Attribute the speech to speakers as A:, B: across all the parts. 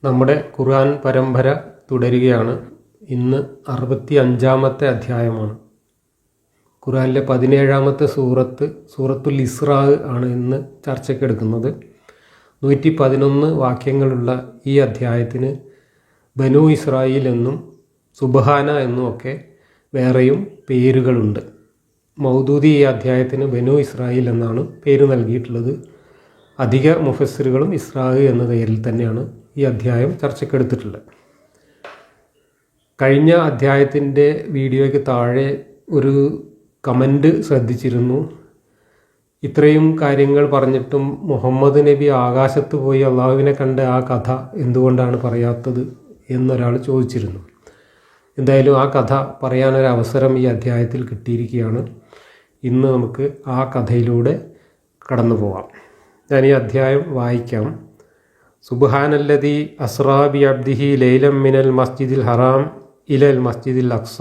A: നമ്മുടെ ഖുർആൻ പരമ്പര തുടരുകയാണ്. ഇന്ന് 65-ാമത്തെ അധ്യായമാണ്. ഖുർആനിലെ 17-ാമത്തെ സൂറത്തുൽ ഇസ്രാ ആണ് ഇന്ന് ചർച്ചയ്ക്കെടുക്കുന്നത്. 111 വാക്യങ്ങളുള്ള ഈ അധ്യായത്തിന് ബനു ഇസ്രായേൽ എന്നും സുബ്ഹാന എന്നുമൊക്കെ വേറെയും പേരുകളുണ്ട്. മൗദൂദി ഈ അധ്യായത്തിന് ബനു ഇസ്രായേൽ എന്നാണ് പേര് നൽകിയിട്ടുള്ളത്. അധിക മുഫസ്സിറുകളും ഇസ്രാ എന്ന പേരിൽ തന്നെയാണ് ഈ അധ്യായം ചർച്ചയ്ക്കെടുത്തിട്ടുള്ളത്. കഴിഞ്ഞ അധ്യായത്തിൻ്റെ വീഡിയോയ്ക്ക് താഴെ ഒരു കമൻറ്റ് ശ്രദ്ധിച്ചിരുന്നു. ഇത്രയും കാര്യങ്ങൾ പറഞ്ഞിട്ടും മുഹമ്മദ് നബി ആകാശത്ത് പോയി അള്ളാഹുവിനെ കണ്ട ആ കഥ എന്തുകൊണ്ടാണ് പറയാത്തത് എന്നൊരാൾ ചോദിച്ചിരുന്നു. എന്തായാലും ആ കഥ പറയാനൊരവസരം ഈ അധ്യായത്തിൽ കിട്ടിയിരിക്കുകയാണ്. ഇന്ന് നമുക്ക് ആ കഥയിലൂടെ കടന്നു പോകാം. ഞാൻ ഈ അധ്യായം വായിക്കാം. സുബ്ഹാനല്ലദീ അസ്റാ ബി അബ്ദിഹി ലൈലം മിനൽ മസ്ജിദിൽ ഹറാം ഇലൽ മസ്ജിദിൽ അഖ്സ.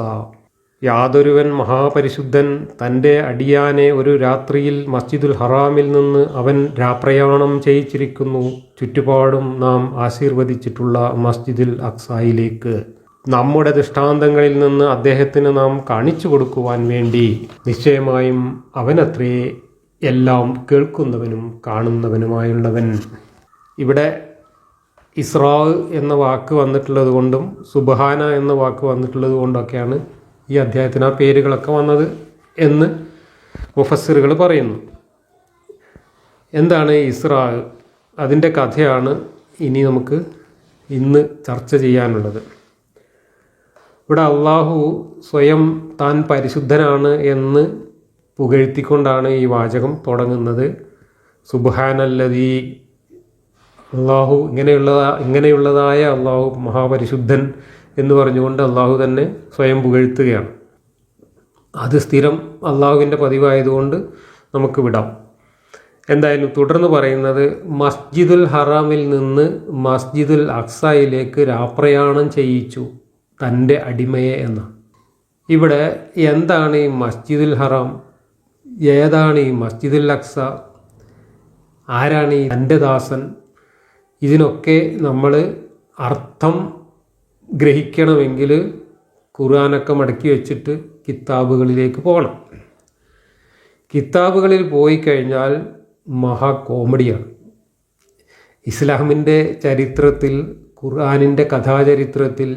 A: യാതൊരുവൻ മഹാപരിശുദ്ധൻ തൻ്റെ അടിയാനെ ഒരു രാത്രിയിൽ മസ്ജിദുൽ ഹറാമിൽ നിന്ന് അവൻ രാപ്രയാണം ചെയ്യിച്ചിരിക്കുന്നു, ചുറ്റുപാടും നാം ആശീർവദിച്ചിട്ടുള്ള മസ്ജിദുൽ അഖ്സായിലേക്ക്. നമ്മുടെ ദൃഷ്ടാന്തങ്ങളിൽ നിന്ന് അദ്ദേഹത്തിന് നാം കാണിച്ചു കൊടുക്കുവാൻ വേണ്ടി. നിശ്ചയമായും അവനത്രേ എല്ലാം കേൾക്കുന്നവനും കാണുന്നവനുമായുള്ളവൻ. ഇവിടെ ഇസ്രാ എന്ന വാക്ക് വന്നിട്ടുള്ളത് കൊണ്ടും സുബ്ഹാന എന്ന വാക്ക് വന്നിട്ടുള്ളത് കൊണ്ടൊക്കെയാണ് ഈ അധ്യായത്തിന് ആ പേരുകളൊക്കെ വന്നത് എന്ന് മുഫസ്സിറുകൾ പറയുന്നു. എന്താണ് ഇസ്രാ? അതിൻ്റെ കഥയാണ് ഇനി നമുക്ക് ഇന്ന് ചർച്ച ചെയ്യാനുള്ളത്. ഇവിടെ അള്ളാഹു സ്വയം താൻ പരിശുദ്ധനാണ് എന്ന് പുകഴ്ത്തിക്കൊണ്ടാണ് ഈ വാചകം തുടങ്ങുന്നത്. സുബ്ഹാനല്ലദീ, അള്ളാഹു ഇങ്ങനെയുള്ളതായ അള്ളാഹു മഹാപരിശുദ്ധൻ എന്ന് പറഞ്ഞുകൊണ്ട് അള്ളാഹു തന്നെ സ്വയം പുകഴ്ത്തുകയാണ്. അത് സ്ഥിരം അള്ളാഹുവിൻ്റെ പതിവായതുകൊണ്ട് നമുക്ക് വിടാം. എന്തായാലും തുടർന്ന് പറയുന്നത് മസ്ജിദുൽ ഹറാമിൽ നിന്ന് മസ്ജിദുൽ അഖ്സയിലേക്ക് രാപ്രയാണം ചെയ്യിച്ചു തൻ്റെ അടിമയെ എന്നാണ്. ഇവിടെ എന്താണ് ഈ മസ്ജിദുൽ ഹറാം? ഏതാണ് ഈ മസ്ജിദുൽ അഖ്സ? ആരാണ് ഈ തൻ്റെ ദാസൻ? ഇതിനൊക്കെ നമ്മൾ അർത്ഥം ഗ്രഹിക്കണമെങ്കിൽ ഖുർആനൊക്കെ മടക്കി വെച്ചിട്ട് കിതാബുകളിലേക്ക് പോകണം. കിതാബുകളിൽ പോയി കഴിഞ്ഞാൽ മഹാ കോമഡിയാണ്. ഇസ്ലാമിൻ്റെ ചരിത്രത്തിൽ, ഖുർആനിൻ്റെ കഥാചരിത്രത്തിൽ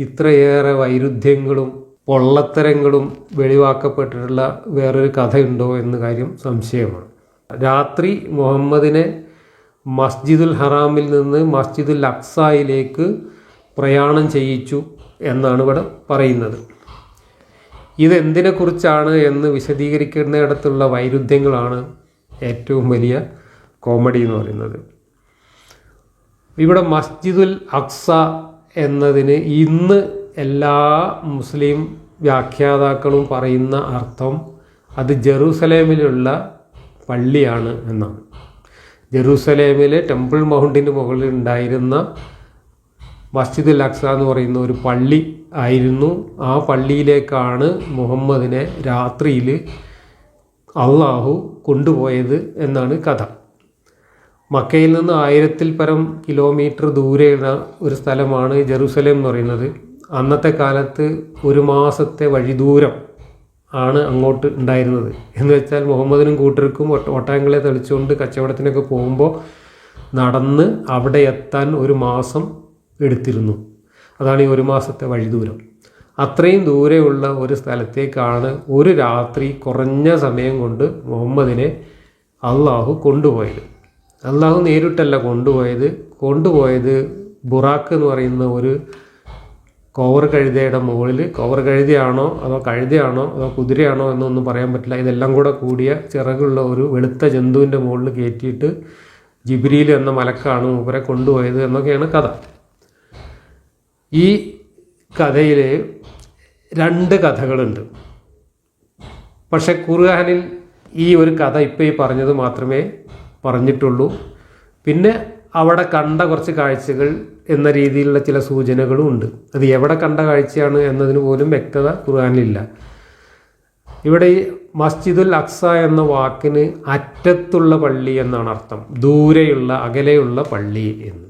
A: ഇത്രയേറെ വൈരുദ്ധ്യങ്ങളും പൊള്ളത്തരങ്ങളും വെളിവാക്കപ്പെട്ടിട്ടുള്ള വേറൊരു കഥയുണ്ടോ എന്ന കാര്യം സംശയമാണ്. രാത്രി മുഹമ്മദിനെ മസ്ജിദുൽ ഹറാമിൽ നിന്ന് മസ്ജിദുൽ അഖ്സയിലേക്ക് പ്രയാണം ചെയ്യിച്ചു എന്നാണ് ഇവിടെ പറയുന്നത്. ഇതെന്തിനെക്കുറിച്ചാണ് എന്ന് വിശദീകരിക്കുന്നിടത്തുള്ള വൈരുദ്ധ്യങ്ങളാണ് ഏറ്റവും വലിയ കോമഡി എന്ന് പറയുന്നത്. ഇവിടെ മസ്ജിദുൽ അഖ്സ എന്നതിന് ഇന്ന് എല്ലാ മുസ്ലിം വ്യാഖ്യാതാക്കളും പറയുന്ന അർത്ഥം അത് ജെറൂസലേമിലുള്ള പള്ളിയാണ് എന്നാണ്. ജെറൂസലേമിലെ ടെമ്പിൾ മൗണ്ടിന് മുകളിൽ ഉണ്ടായിരുന്ന മസ്ജിദുൽ അഖ്സ എന്ന് പറയുന്ന ഒരു പള്ളി ആയിരുന്നു. ആ പള്ളിയിലേക്കാണ് മുഹമ്മദിനെ രാത്രിയിൽ അള്ളാഹു കൊണ്ടുപോയത് എന്നാണ് കഥ. മക്കയിൽ നിന്ന് 1000-ൽ പരം കിലോമീറ്റർ ദൂരെയുള്ള ഒരു സ്ഥലമാണ് ജെറൂസലേം എന്ന് പറയുന്നത്. അന്നത്തെ കാലത്ത് 1 മാസത്തെ വഴിദൂരം ആണ് അങ്ങോട്ട് ഉണ്ടായിരുന്നത്. എന്ന് വെച്ചാൽ മുഹമ്മദിനും കൂട്ടർക്കും ഒട്ടകങ്ങളെ തെളിച്ചുകൊണ്ട് കച്ചവടത്തിനൊക്കെ പോകുമ്പോൾ നടന്ന് അവിടെ എത്താൻ 1 മാസം എടുത്തിരുന്നു. അതാണ് ഈ 1 മാസത്തെ വഴിദൂരം. അത്രയും ദൂരെയുള്ള ഒരു സ്ഥലത്തേക്കാണ് ഒരു രാത്രി കുറഞ്ഞ സമയം കൊണ്ട് മുഹമ്മദിനെ അള്ളാഹു കൊണ്ടുപോയത്. അള്ളാഹു നേരിട്ടല്ല കൊണ്ടുപോയത് ബുറാക്ക് എന്ന് പറയുന്ന ഒരു കോവർ കഴുതയുടെ മുകളിൽ. കോവർ കഴുതയാണോ അതോ കഴുതയാണോ അതോ കുതിരയാണോ എന്നൊന്നും പറയാൻ പറ്റില്ല. ഇതെല്ലാം കൂടെ കൂടിയ ചിറകുള്ള ഒരു വെളുത്ത ജന്തുവിൻ്റെ മുകളിൽ കയറ്റിയിട്ട് ജിബ്രീൽ എന്ന മലക്കാണ് മൂപ്പരെ കൊണ്ടുപോയത് എന്നൊക്കെയാണ് കഥ. ഈ കഥയിൽ 2 കഥകളുണ്ട്. പക്ഷെ ഖുർആനിൽ ഈ ഒരു കഥ ഇപ്പോൾ ഈ പറഞ്ഞത് മാത്രമേ പറഞ്ഞിട്ടുള്ളൂ. പിന്നെ അവിടെ കണ്ട കുറച്ച് കാഴ്ചകൾ എന്ന രീതിയിലുള്ള ചില സൂചനകളും ഉണ്ട്. അത് എവിടെ കണ്ട കാഴ്ചയാണ് എന്നതിന് പോലും വ്യക്തത ഖുർആനിലില്ല. ഇവിടെ ഈ മസ്ജിദുൽ അഖ്സ എന്ന വാക്കിന് അറ്റത്തുള്ള പള്ളി എന്നാണ് അർത്ഥം. ദൂരെയുള്ള, അകലെയുള്ള പള്ളി എന്ന്.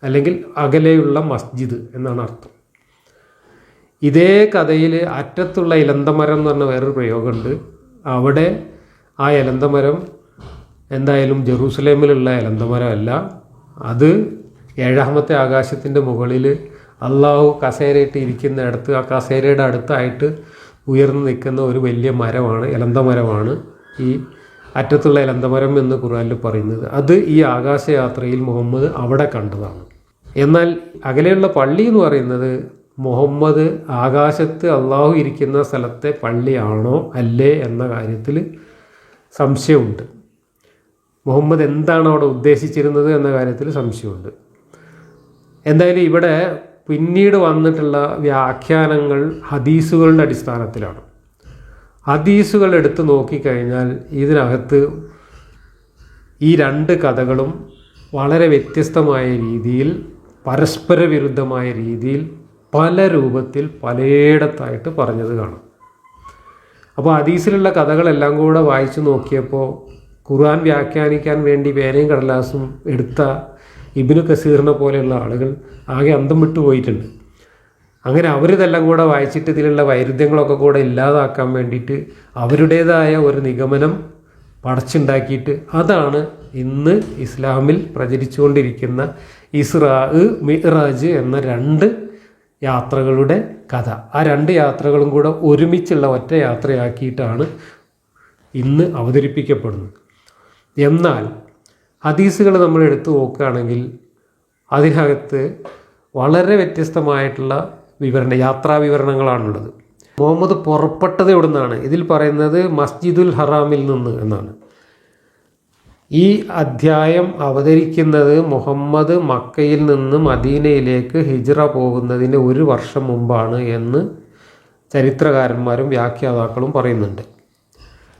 A: അല്ലെങ്കിൽ അകലെയുള്ള മസ്ജിദ് എന്നാണ് അർത്ഥം. ഇതേ കഥയിൽ അറ്റത്തുള്ള ഇലന്തമരം എന്ന് പറഞ്ഞ വേറൊരു പ്രയോഗമുണ്ട്. അവിടെ ആ ഇലന്തമരം എന്തായാലും ജെറൂസലേമിലുള്ള ഇലന്തമരമല്ല, അത് 7ാമത്തെ ആകാശത്തിൻ്റെ മുകളിൽ അള്ളാഹു കസേരയിട്ട് ഇരിക്കുന്നിടത്ത് ആ കസേരയുടെ അടുത്തായിട്ട് ഉയർന്നു നിൽക്കുന്ന ഒരു വലിയ മരമാണ്, ഇലന്തമരമാണ് ഈ അറ്റത്തുള്ള ഇലന്തമരം എന്ന് ഖുർആനിൽ പറയുന്നത്. അത് ഈ ആകാശയാത്രയിൽ മുഹമ്മദ് അവിടെ കണ്ടതാണ്. എന്നാൽ അകലെയുള്ള പള്ളി എന്ന് പറയുന്നത് മുഹമ്മദ് ആകാശത്ത് അള്ളാഹു ഇരിക്കുന്ന സ്ഥലത്തെ പള്ളിയാണോ അല്ലേ എന്ന കാര്യത്തിൽ സംശയമുണ്ട്. മുഹമ്മദ് എന്താണ് അവിടെ ഉദ്ദേശിച്ചിരുന്നത് എന്ന കാര്യത്തിൽ സംശയമുണ്ട്. എന്തായാലും ഇവിടെ പിന്നീട് വന്നിട്ടുള്ള വ്യാഖ്യാനങ്ങൾ ഹദീസുകളുടെ അടിസ്ഥാനത്തിലാണ്. ഹദീസുകൾ എടുത്ത് നോക്കിക്കഴിഞ്ഞാൽ ഇതിനകത്ത് ഈ 2 കഥകളും വളരെ വ്യത്യസ്തമായ രീതിയിൽ, പരസ്പര വിരുദ്ധമായ രീതിയിൽ, പല രൂപത്തിൽ പലയിടത്തായിട്ട് പറഞ്ഞത് കാണാം. അപ്പോൾ ഹദീസിലുള്ള കഥകളെല്ലാം കൂടെ വായിച്ചു നോക്കിയപ്പോൾ ഖുർആൻ വ്യാഖ്യാനിക്കാൻ വേണ്ടി പേനയും കടലാസും എടുത്ത ഇബ്നു കസീറിനെ പോലെയുള്ള ആളുകൾ ആകെ അന്തം വിട്ടു പോയിട്ടുണ്ട്. അങ്ങനെ അവരിതെല്ലാം കൂടെ വായിച്ചിട്ട് ഇതിലുള്ള വൈരുദ്ധ്യങ്ങളൊക്കെ കൂടെ ഇല്ലാതാക്കാൻ വേണ്ടിയിട്ട് അവരുടേതായ ഒരു നിഗമനം പടച്ചുണ്ടാക്കിയിട്ട് അതാണ് ഇന്ന് ഇസ്ലാമിൽ പ്രചരിച്ചുകൊണ്ടിരിക്കുന്ന ഇസ്രാ മിഅ്റാജ് എന്ന 2 യാത്രകളുടെ കഥ. ആ 2 യാത്രകളും കൂടെ ഒരുമിച്ചുള്ള ഒറ്റ യാത്രയാക്കിയിട്ടാണ് ഇന്ന് അവതരിപ്പിക്കപ്പെടുന്നത്. എന്നാൽ ഹദീസുകൾ നമ്മൾ എടുത്തു നോക്കുകയാണെങ്കിൽ അതിനകത്ത് വളരെ വ്യത്യസ്തമായിട്ടുള്ള യാത്രാ വിവരണങ്ങളാണുള്ളത്. മുഹമ്മദ് പുറപ്പെട്ടത് എവിടെ നിന്നാണ്? ഇതിൽ പറയുന്നത് മസ്ജിദുൽ ഹറാമിൽ നിന്ന് എന്നാണ്. ഈ അധ്യായം അവതരിക്കുന്നത് മുഹമ്മദ് മക്കയിൽ നിന്ന് മദീനയിലേക്ക് ഹിജ്റ പോകുന്നതിന് 1 വർഷം മുമ്പാണ് എന്ന് ചരിത്രകാരന്മാരും വ്യാഖ്യാതാക്കളും പറയുന്നുണ്ട്.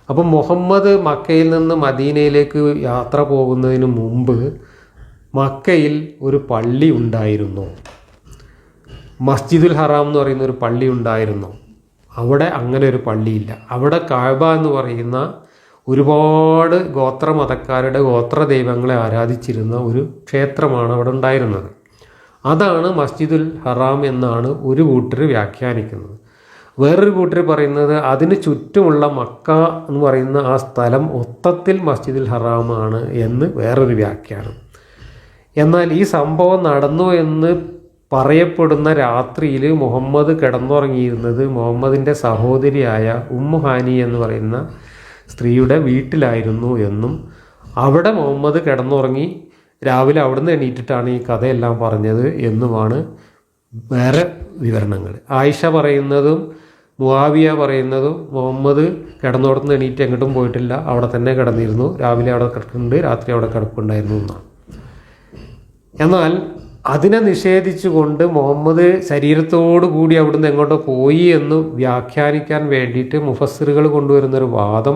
A: അപ്പം മുഹമ്മദ് മക്കയിൽ നിന്ന് മദീനയിലേക്ക് യാത്ര പോകുന്നതിന് മുമ്പ് മക്കയിൽ ഒരു പള്ളി ഉണ്ടായിരുന്നു. മസ്ജിദുൽ ഹറാം എന്ന് പറയുന്ന ഒരു പള്ളി ഉണ്ടായിരുന്നു. അവിടെ അങ്ങനെ ഒരു പള്ളിയില്ല. അവിടെ കഅബ എന്ന് പറയുന്ന ഒരുപാട് ഗോത്രമതക്കാരുടെ ഗോത്ര ദൈവങ്ങളെ ആരാധിച്ചിരുന്ന ഒരു ക്ഷേത്രമാണ് അവിടെ ഉണ്ടായിരുന്നത്. അതാണ് മസ്ജിദുൽ ഹറാം എന്നാണ് ഒരു കൂട്ടർ വ്യാഖ്യാനിക്കുന്നത്. വേറൊരു കൂട്ടർ പറയുന്നത് അതിന് ചുറ്റുമുള്ള മക്ക എന്ന് പറയുന്ന ആ സ്ഥലം മൊത്തത്തിൽ മസ്ജിദുൽ ഹറാമാണ് എന്ന് വേറൊരു വ്യാഖ്യാനം. എന്നാൽ ഈ സംഭവം നടന്നു എന്ന് പറയപ്പെടുന്ന രാത്രിയിൽ മുഹമ്മദ് കിടന്നുറങ്ങിയിരുന്നത് മുഹമ്മദിൻ്റെ സഹോദരിയായ ഉമ്മു ഹാനി എന്ന് പറയുന്ന സ്ത്രീയുടെ വീട്ടിലായിരുന്നു എന്നും അവിടെ മുഹമ്മദ് കിടന്നുറങ്ങി രാവിലെ അവിടുന്ന് എണീറ്റിട്ടാണ് ഈ കഥയെല്ലാം പറഞ്ഞത് എന്നുമാണ് വേറെ വിവരണങ്ങൾ. ആയിഷ പറയുന്നതും മുആവിയ പറയുന്നതും മുഹമ്മദ് കിടന്നോടത്തുനിന്ന് എണീറ്റ് എങ്ങോട്ടും പോയിട്ടില്ല, അവിടെ തന്നെ കിടന്നിരുന്നു, രാവിലെ അവിടെ കിടക്കുന്നുണ്ട്, രാത്രി അവിടെ കിടപ്പുണ്ടായിരുന്നു എന്നാണ്. എന്നാൽ അതിനെ നിഷേധിച്ചുകൊണ്ട് മുഹമ്മദ് ശരീരത്തോടു കൂടി അവിടുന്ന് എങ്ങോട്ടോ പോയി എന്ന് വ്യാഖ്യാനിക്കാൻ വേണ്ടിയിട്ട് മുഫസ്സിറുകൾ കൊണ്ടുവരുന്നൊരു വാദം,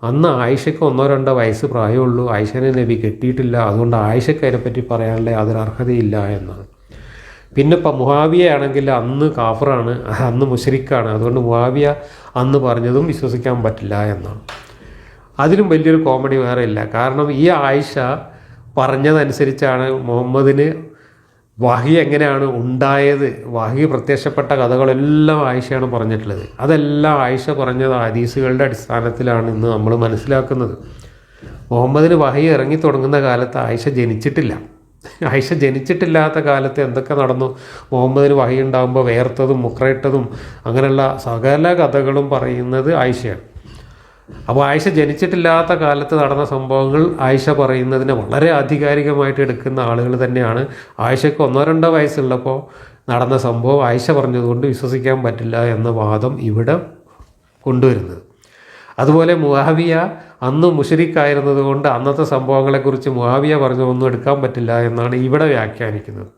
A: അന്ന് ആയിഷയ്ക്ക് 1-2 വയസ്സ് പ്രായമുള്ളൂ, ആയിഷനെ നബി കെട്ടിയിട്ടില്ല, അതുകൊണ്ട് ആയിഷയ്ക്ക് അതിനെപ്പറ്റി പറയാനുള്ള യാതൊരു അർഹതയില്ല എന്നാണ്. പിന്നെ ഇപ്പം മുആവിയ ആണെങ്കിൽ അന്ന് കാഫറാണ്, അന്ന് മുശ്രിക്കാണ്, അതുകൊണ്ട് മുആവിയ അന്ന് പറഞ്ഞതും വിശ്വസിക്കാൻ പറ്റില്ല എന്നാണ്. അതിലും വലിയൊരു കോമഡി വേറെ ഇല്ല. കാരണം ഈ ആയിഷ പറഞ്ഞതനുസരിച്ചാണ് മുഹമ്മദിന് വഹി എങ്ങനെയാണ് ഉണ്ടായത്, വഹി പ്രത്യക്ഷപ്പെട്ട കഥകളെല്ലാം ആയിഷയാണ് പറഞ്ഞിട്ടുള്ളത്. അതെല്ലാം ആയിഷ പറഞ്ഞത് ഹദീസുകളുടെ അടിസ്ഥാനത്തിലാണ് ഇന്ന് നമ്മൾ മനസ്സിലാക്കുന്നത്. മുഹമ്മദിന് വഹി ഇറങ്ങി തുടങ്ങുന്ന കാലത്ത് ആയിഷ ജനിച്ചിട്ടില്ല. ആയിഷ ജനിച്ചിട്ടില്ലാത്ത കാലത്ത് എന്തൊക്കെ നടന്നു, മുഹമ്മദിന് വഹി ഉണ്ടാകുമ്പോൾ വേർത്തതും മുക്രയിട്ടതും അങ്ങനെയുള്ള സകല കഥകളും പറയുന്നത് ആയിഷയാണ്. അപ്പോൾ ആയിഷ ജനിച്ചിട്ടില്ലാത്ത കാലത്ത് നടന്ന സംഭവങ്ങൾ ആയിഷ പറയുന്നതിനെ വളരെ ആധികാരികമായിട്ട് എടുക്കുന്ന ആളുകൾ തന്നെയാണ് ആയിഷയ്ക്ക് 1-2 വയസ്സുള്ളപ്പോൾ നടന്ന സംഭവം ആയിഷ പറഞ്ഞതുകൊണ്ട് വിശ്വസിക്കാൻ പറ്റില്ല എന്ന വാദം ഇവിടെ കൊണ്ടുവരുന്നത്. അതുപോലെ മുആവിയ അന്ന് മുശ്രിക്കായിരുന്നത് കൊണ്ട് അന്നത്തെ സംഭവങ്ങളെക്കുറിച്ച് മുആവിയ പറഞ്ഞതൊന്നും എടുക്കാൻ പറ്റില്ല എന്നാണ് ഇവിടെ വ്യാഖ്യാനിക്കുന്നത്.